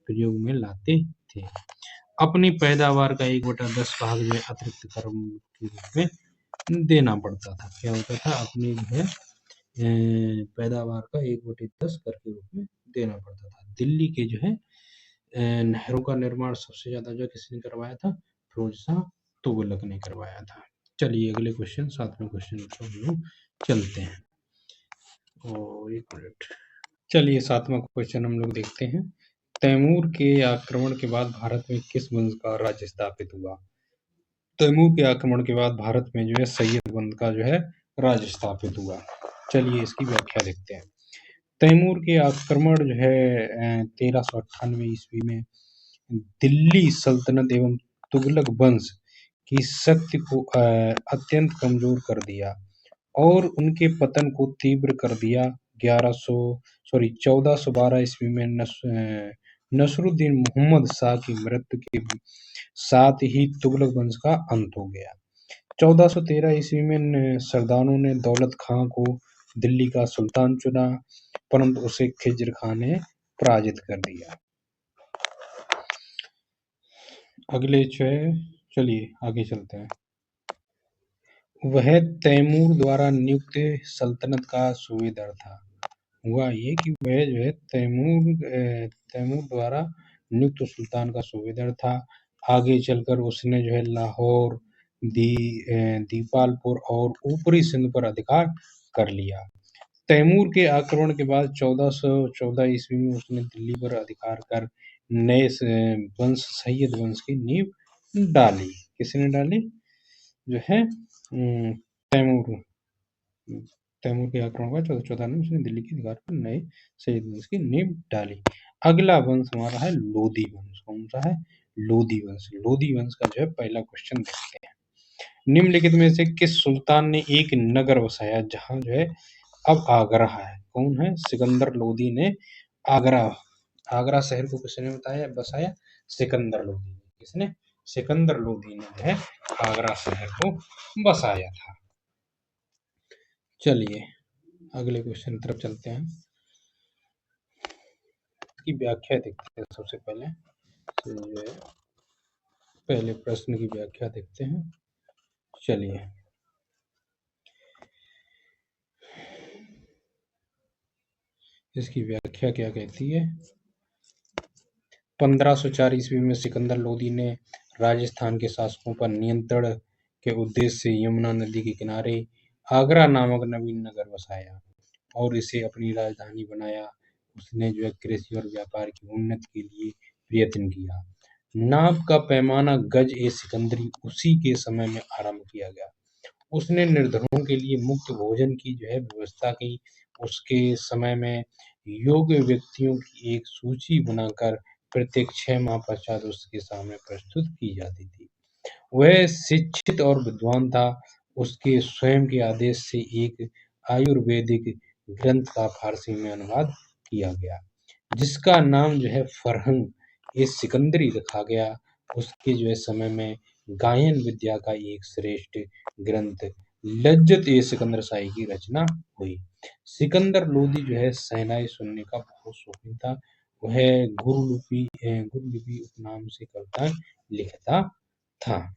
प्रयोग में लाते थे। अपनी पैदावार का 1/10 भाग जो है अतिरिक्त कर के रूप में देना पड़ता था। क्या होता था? अपनी जो है पैदावार का 1/10 कर के रूप में देना पड़ता था। दिल्ली के जो है नहरों का निर्माण सबसे ज्यादा जो किसने करवाया था? फिरोज शाह तुगलक ने करवाया था। चलिए अगले क्वेश्चन 7वें क्वेश्चन पर हम लोग चलते हैं। और 1 मिनट। चलिए 7वां क्वेश्चन हम लोग देखते हैं। तैमूर के आक्रमण के बाद भारत में किस वंश का राज्य स्थापित हुआ? तैमूर के आक्रमण के बाद भारत में जो है सैयद वंश का जो है राज्य स्थापित हुआ। चलिए इसकी व्याख्या देखते हैं। तैमूर के आक्रमण जो है 1398 ईस्वी में दिल्ली सल्तनत एवं तुगलक वंश की शक्ति को अत्यंत कमजोर कर दिया और उनके पतन को तीव्र कर दिया। 1412 ईस्वी में नसरुद्दीन मोहम्मद शाह की मृत्यु के साथ ही तुगलक वंश का अंत हो गया। 1413 ईस्वी में सरदारों ने दौलत खां को दिल्ली का सुल्तान चुना, परंतु उसे खिज्र खां ने पराजित कर दिया। अगले चलिए आगे चलते हैं। वह तैमूर द्वारा नियुक्त सल्तनत का सूबेदार था। हुआ ये कि वह जो है तैमूर द्वारा नियुक्त सुल्तान का सूबेदार था। आगे चलकर उसने जो है लाहौर, दीपालपुर और ऊपरी सिंध पर अधिकार कर लिया। तैमूर के आक्रमण के बाद 1414 ईस्वी में उसने दिल्ली पर अधिकार कर नए वंश सैयद वंश की नींव डाली। किसने डाली? जो है तैमूर के आक्रमण के बाद 1414 में उसने दिल्ली के अधिकार पर नए सैयद वंश की नींव डाली। अगला वंश हमारा है लोधी वंश। कौन सा है? लोधी वंश। लोधी वंश का जो है पहला क्वेश्चन देखते हैं। निम्नलिखित में से किस सुल्तान ने एक नगर बसाया जहां जो है अब आगरा है? कौन है? सिकंदर लोधी ने आगरा शहर को किसने बसाया? सिकंदर लोधी ने। किसने? सिकंदर लोधी ने जो है आगरा शहर को बसाया था। चलिए अगले क्वेश्चन की तरफ चलते हैं। की व्याख्या देखते हैं। सबसे पहले प्रश्न की व्याख्या देखते हैं। चलिए इसकी व्याख्या क्या कहती है? 1504 ईस्वी में सिकंदर लोधी ने राजस्थान के शासकों पर नियंत्रण के उद्देश्य से यमुना नदी के किनारे आगरा नामक नवीन नगर बसाया और इसे अपनी राजधानी बनाया। उसने जो है कृषि और व्यापार की उन्नति के लिए प्रयत्न किया। नाप का पैमाना गज ए सिकंदरी उसी के समय में आरंभ किया गया। उसने निर्धनों के लिए मुफ्त भोजन की जो है व्यवस्था की। उसके समय में योग्य व्यक्तियों की एक सूची बनाकर प्रत्येक 6 माह पश्चात उसके सामने प्रस्तुत की जाती थी। वह शिक्षित और विद्वान था। उसके स्वयं के आदेश से एक आयुर्वेदिक ग्रंथ का फारसी में अनुवाद किया गया, जिसका नाम जो है फरहंग ए सिकंदरी रखा गया। उसके जो है समय में गायन विद्या का एक श्रेष्ठ ग्रंथ लज्जत ए सिकंदर शाही की रचना हुई। सिकंदर लोधी जो है शहनाई सुनने का बहुत शौकीन था। वह गुरुलिपि उपनाम से कविताएं लिखता था।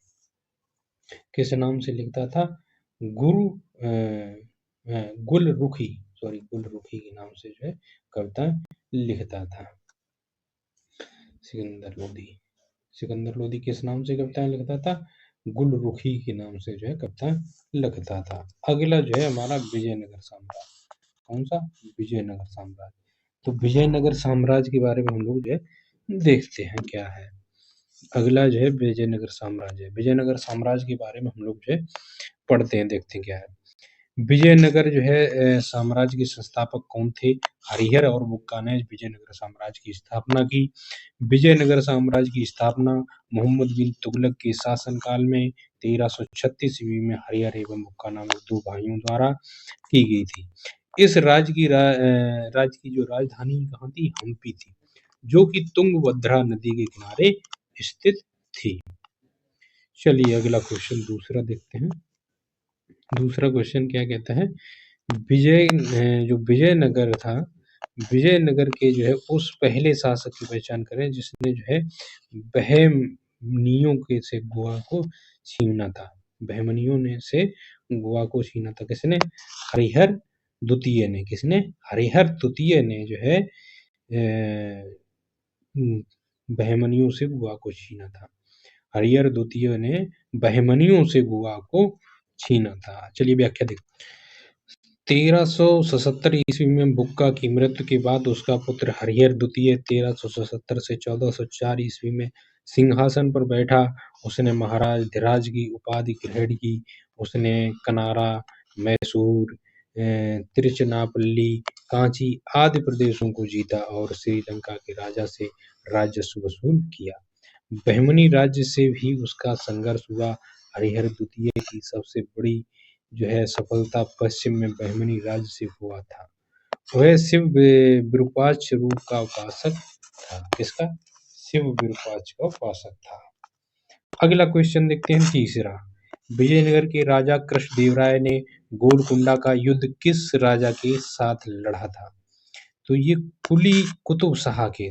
किस नाम से लिखता था? गुलरुखी के नाम से जो है कविताएं लिखता था। सिकंदर लोधी किस नाम से कविताएं लिखता था? गुलरुखी के नाम से जो है कविताएं लिखता था। अगला जो है हमारा विजयनगर साम्राज्य। कौन सा? विजयनगर साम्राज्य। तो विजयनगर साम्राज्य के बारे में हम लोग जो है देखते हैं क्या है। अगला जो है विजयनगर साम्राज्य। विजयनगर साम्राज्य के बारे में हम लोग जो है पढ़ते हैं, देखते हैं क्या है। विजयनगर जो है साम्राज्य के संस्थापक कौन थे? हरिहर और बुक्का ने विजयनगर साम्राज्य की स्थापना की। विजयनगर साम्राज्य की स्थापना मोहम्मद बिन तुगलक के शासनकाल में 1336 ईस्वी में हरिहर एवं बुक्का नामक 2 भाइयों द्वारा की गई थी। इस राज्य की जो राजधानी कहाँ थी? हम्पी थी, जो कि तुंगभद्रा नदी के किनारे स्थित थी। चलिए अगला क्वेश्चन दूसरा देखते हैं। दूसरा क्वेश्चन क्या कहता है? जो विजयनगर था, विजयनगर के जो है उस पहले शासक की पहचान करें जिसने जो है बहमनियों से गोवा को छीना था। बहमनियों ने से गोवा को छीना था। किसने? हरिहर द्वितीय ने। किसने? हरिहर द्वितीय ने जो है बहमनियों से गोवा को छीना था। हरिहर द्वितीय ने बहमनियों से गोवा को छीना था। चलिए व्याख्या देखते। 1377 ईस्वी में बुक्का की मृत्यु के बाद उसका पुत्र हरिहर द्वितीय 1377 से 1404 ईस्वी में सिंहासन पर बैठा। उसने महाराज धीराज की उपाधि ग्रहण की। उसने कनारा, मैसूर, तिरुचिनापल्ली, कांची आदि प्रदेशों को जीता और श्रीलंका के राजा से राजस्व वसूल किया। बहमनी राज्य से भी उसका संघर्ष हुआ। हरिहर द्वितीय की सबसे बड़ी जो है सफलता पश्चिम में बहमनी राज्य से हुआ था। वह शिव विरूपाक्ष रूप का उपासक था। किसका? शिव विरूपाक्ष का उपासक था। अगला क्वेश्चन देखते हैं तीसरा। विजयनगर के राजा कृष्णदेवराय ने गोलकुंडा का युद्ध किस राजा के साथ लड़ा था? तो ये कुली कुतुब शाह के,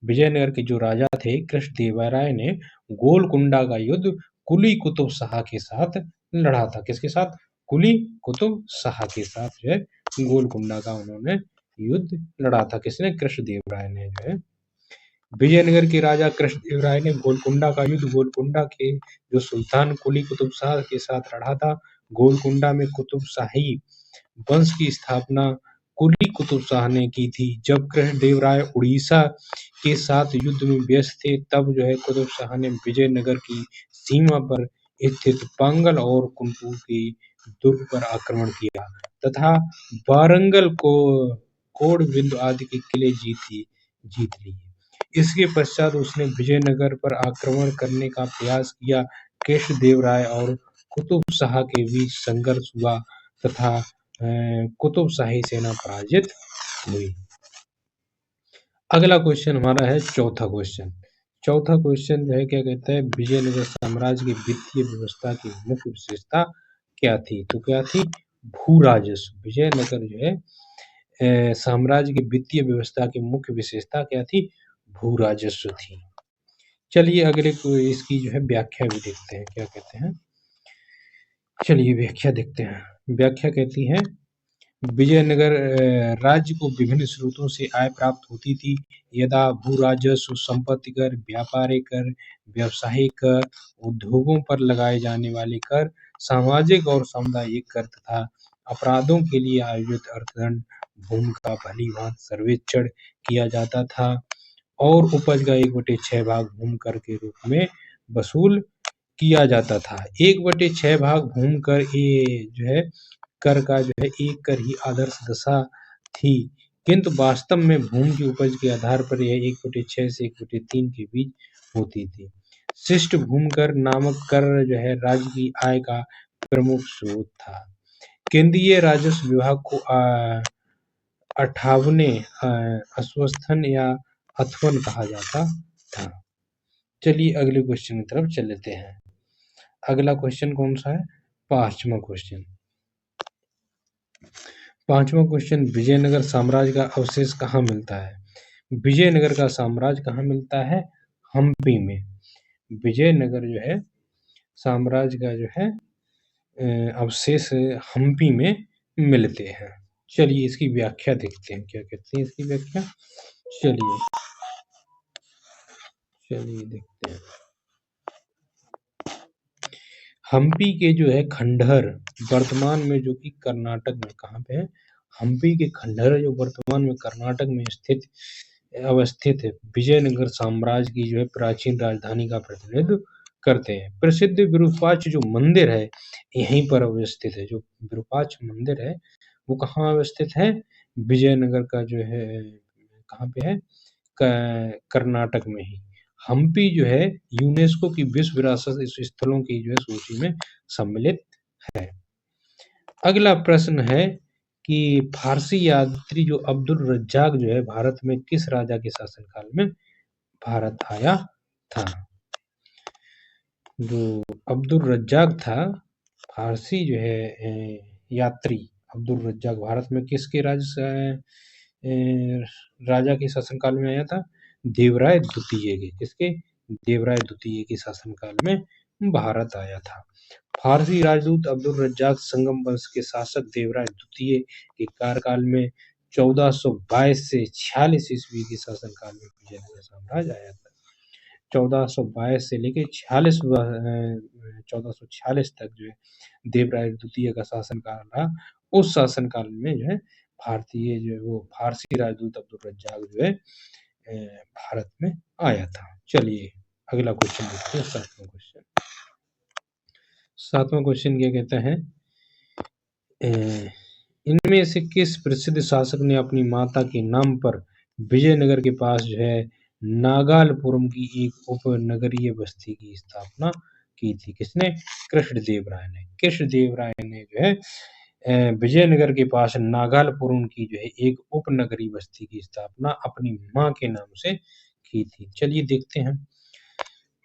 विजयनगर के जो राजा थे कृष्णदेवराय ने गोलकुंडा का युद्ध कुली कुतुब शाह के साथ लड़ा था। किसके साथ? कुली कुतुब शाह के साथ जो है गोलकुंडा का उन्होंने युद्ध लड़ा था। किसने? कृष्णदेवराय ने जो है। विजयनगर के राजा कृष्णदेवराय ने गोलकुंडा का युद्ध गोलकुंडा के जो सुल्तान कुली कुतुब शाह के साथ लड़ा था। गोलकुंडा में कुतुब शाही वंश की स्थापना कुली कुतुब शाह ने की थी। जब कृष्णदेवराय उड़ीसा के साथ युद्ध में व्यस्त थे तब जो है कुतुब शाह ने विजयनगर की सीमा पर स्थित पांगल और कुंटू के दुर्ग पर आक्रमण किया तथा वारंगल को कोड़बिंदु आदि के किले जीत लिए। इसके पश्चात उसने विजयनगर पर आक्रमण करने का प्रयास किया। कृष्णदेवराय और कुतुब शाह के बीच संघर्ष हुआ तथा कुतुब शाही सेना पराजित हुई। अगला क्वेश्चन हमारा है चौथा क्वेश्चन। चौथा क्वेश्चन जो है क्या कहता है? विजयनगर साम्राज्य की वित्तीय व्यवस्था की मुख्य विशेषता क्या थी? तो क्या थी? भू राजस्व। विजयनगर जो है साम्राज्य की वित्तीय व्यवस्था की मुख्य विशेषता क्या थी? भू राजस्व थी। चलिए अगले को इसकी जो है व्याख्या भी देखते हैं क्या कहते हैं। चलिए व्याख्या देखते हैं। व्याख्या कहती है विजयनगर राज्य को विभिन्न स्रोतों से आय प्राप्त होती थी। यदा भू राजस्व, संपत्ति कर, व्यापारिक कर, व्यवसायिक कर, उद्योगों पर लगाए जाने वाले कर, सामाजिक और सामुदायिक कर तथा अपराधों के लिए आयोजित अर्थदंड, भूमि का भली-भांति सर्वेक्षण किया जाता था और उपज का 1/6 भाग भूमि कर के रूप में वसूल किया जाता था। 1/6 भाग भूमि कर ये जो है कर का जो है एक कर ही आदर्श दशा थी, किंतु वास्तव में भूमि की उपज के आधार पर यह 1/6 से 1/3 के बीच होती थी। शिष्ट भूमि कर नामक कर जो है राज्य की आय का प्रमुख स्रोत था। केंद्रीय राजस्व विभाग को 58वें अश्वस्थन या अथवन कहा जाता था। चलिए अगले क्वेश्चन की तरफ चल लेते हैं। अगला क्वेश्चन कौन सा है? पांचवा क्वेश्चन। पांचवा क्वेश्चन, विजयनगर साम्राज्य का अवशेष कहाँ मिलता है? विजयनगर का साम्राज्य कहाँ मिलता है? हम्पी में। विजयनगर जो है साम्राज्य का जो है अवशेष हम्पी में मिलते हैं। चलिए इसकी व्याख्या देखते हैं क्या कहते हैं इसकी व्याख्या। चलिए देखते हैं। हम्पी के जो है खंडहर वर्तमान में जो कि कर्नाटक में, कहाँ पे है? हम्पी के खंडहर जो वर्तमान में कर्नाटक में अवस्थित है, विजयनगर साम्राज्य की जो है प्राचीन राजधानी का प्रतिनिधित्व करते हैं। प्रसिद्ध विरूपाक्ष जो मंदिर है यहीं पर अवस्थित है। जो विरूपाक्ष मंदिर है वो कहाँ अवस्थित है? विजयनगर का जो है कहाँ पे है? कर्नाटक में ही। हम्पी जो है यूनेस्को की विश्व विरासत स्थलों की जो है सूची में सम्मिलित है। अगला प्रश्न है कि फारसी यात्री जो अब्दुल रज्जाक जो है भारत में किस राजा के शासनकाल में भारत आया था? जो अब्दुल रज्जाक था फारसी जो है यात्री अब्दुल रज्जाक भारत में किसके राजा के शासनकाल में आया था? देवराय द्वितीय के। किसके? देवराय द्वितीय के शासनकाल में भारत आया था। फारसी राजदूत अब्दुल रज्जाक संगम वंश के शासक देवराय द्वितीय के कार्यकाल में 1422 से 46 ईस्वी के शासनकाल में विजयनगर साम्राज्य आया था। 1422 से लेके 1446 तक जो है देवराय द्वितीय का शासनकाल रहा। उस शासनकाल में जो है भारतीय जो है वो फारसी राजदूत अब्दुल रज्जाक जो है भारत में आया था। चलिए अगला क्वेश्चन देखते हैं। सातवां क्वेश्चन क्या कहता है? इनमें से किस प्रसिद्ध शासक ने अपनी माता के नाम पर विजयनगर के पास जो है नागालपुरम की एक उपनगरीय बस्ती की स्थापना की थी? किसने? कृष्णदेवराय ने। कृष्णदेवराय ने जो है विजयनगर के पास नागालपुरम की जो है एक उपनगरीय बस्ती की स्थापना अपनी माँ के नाम से की थी। चलिए देखते हैं।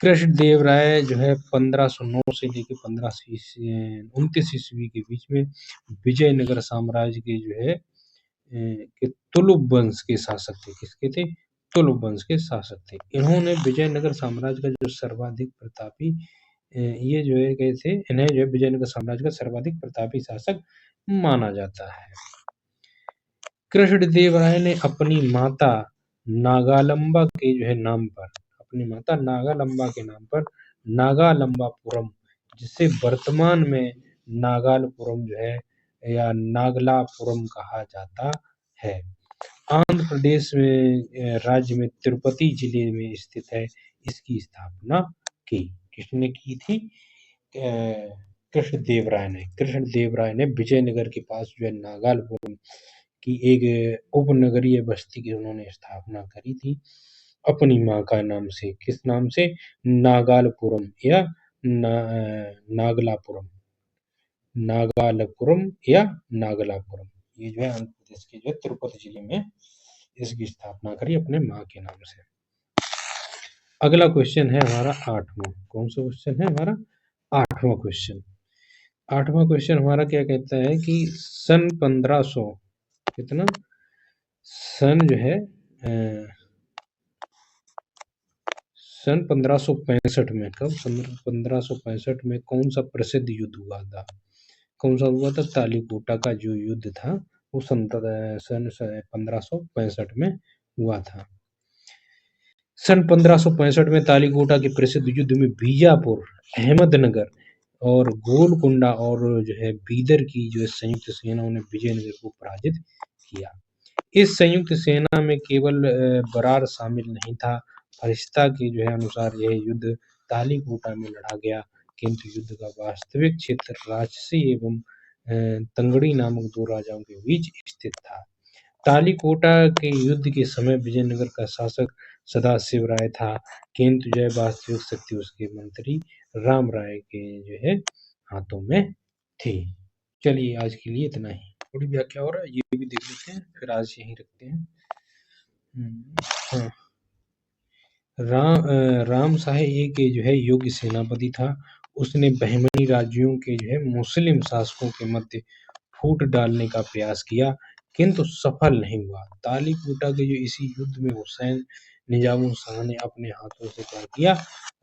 कृष्णदेव राय जो है 1509 से लेकर 1529 ईस्वी के बीच में विजयनगर साम्राज्य के जो है कि तुलुप वंश के शासक थे। किसके थे? तुलुप वंश के शासक थे। इन्होंने विजयनगर साम्राज्य का जो सर्वाधिक प्रतापी ये जो है गए थे, इन्हें जो है विजयनगर साम्राज्य का सर्वाधिक प्रतापी शासक माना जाता है। कृष्णदेव राय ने अपनी माता नागालंबा के जो है नाम पर, अपनी माता नागालंबा के नाम पर नागालंबापुरम, जिसे वर्तमान में नागालपुरम जो है या नागलापुरम कहा जाता है, आंध्र प्रदेश में राज्य में तिरुपति जिले में स्थित है, इसकी स्थापना की। किसने की थी? कृष्णदेव राय ने। कृष्णदेव राय ने विजयनगर के पास जो है नागालपुरम की एक उपनगरीय बस्ती की उन्होंने स्थापना करी थी अपनी माँ का नाम से। किस नाम से? नागालपुरम या नागलापुरम, नागालपुरम या नागलापुरम। ये जो है आंध्र प्रदेश के जो है तिरुपति जिले में इसकी स्थापना करी अपने माँ के नाम से। अगला क्वेश्चन है हमारा 8वां। कौन सा क्वेश्चन है हमारा? 8वां क्वेश्चन। 8वां क्वेश्चन हमारा क्या कहता है कि सन 1500 कितना? सन जो है सन 1565 में, कब? 1565 में कौन सा प्रसिद्ध युद्ध हुआ था? कौन सा हुआ था? तालीकोटा का जो युद्ध था वो सन 1565 में हुआ था। सन 1565 में तालीकोटा के प्रसिद्ध युद्ध में बीजापुर, अहमदनगर और गोलकुंडा और जो है बीदर की जो है संयुक्त सेनाओं ने विजयनगर को पराजित किया। इस संयुक्त सेना में केवल बरार शामिल नहीं था। फरिश्ता के जो है अनुसार यह युद्ध तालीकोटा में लड़ा गया, किंतु युद्ध का वास्तविक क्षेत्र राजसी एवं तंगड़ी नामक दो राजाओं के बीच स्थित था। तालीकोटा के युद्ध के समय विजयनगर का शासक सदाशिव राय था, किंतु जो है वास्तविक शक्ति उसके मंत्री राम राय के जो है हाथों में थी। चलिए आज के लिए इतना ही। थोड़ी व्याख्या हो रहा है, ये भी देख लेते हैं, फिर आज यहीं रखते हैं। हाँ, राम शाह एक जो है योग्य सेनापति था। उसने बहमनी राज्यों के जो है मुस्लिम शासकों के मध्य फूट डालने का प्रयास किया, किंतु सफल नहीं हुआ। तालीकोटा के जो इसी युद्ध में हुसैन निजामुल शाह ने अपने हाथों से क्या किया?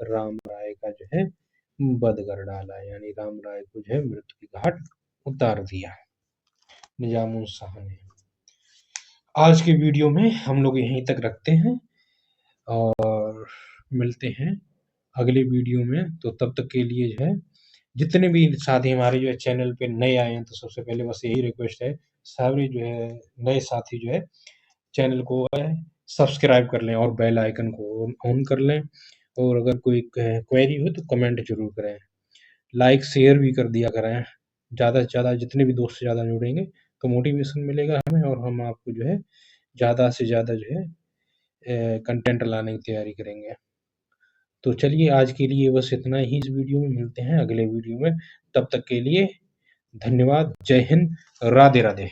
राम राय का जो है वध कर डाला, यानी राम राय को जो है मृत्यु की घाट उतार दिया निजामुल शाह ने। आज के वीडियो में हम लोग यहीं तक रखते हैं और मिलते हैं अगले वीडियो में। तो तब तक के लिए जो है जितने भी साथी हमारे जो है चैनल पे नए आए हैं, तो सबसे पहले बस यही रिक्वेस्ट है, सारे जो है नए साथी जो है चैनल को सब्सक्राइब कर लें और बेल आइकन को ऑन कर लें, और अगर कोई क्वेरी हो तो कमेंट जरूर करें, लाइक शेयर भी कर दिया करें। ज़्यादा से ज़्यादा जितने भी दोस्त ज़्यादा जुड़ेंगे तो मोटिवेशन मिलेगा हमें, और हम आपको जो है ज़्यादा से ज़्यादा जो है कंटेंट लाने की तैयारी करेंगे। तो चलिए आज के लिए बस इतना ही इस वीडियो में। मिलते हैं अगले वीडियो में, तब तक के लिए धन्यवाद। जय हिंद, राधे राधे।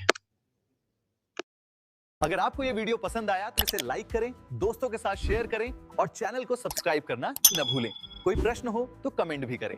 अगर आपको ये वीडियो पसंद आया तो इसे लाइक करें, दोस्तों के साथ शेयर करें और चैनल को सब्सक्राइब करना न भूलें। कोई प्रश्न हो तो कमेंट भी करें।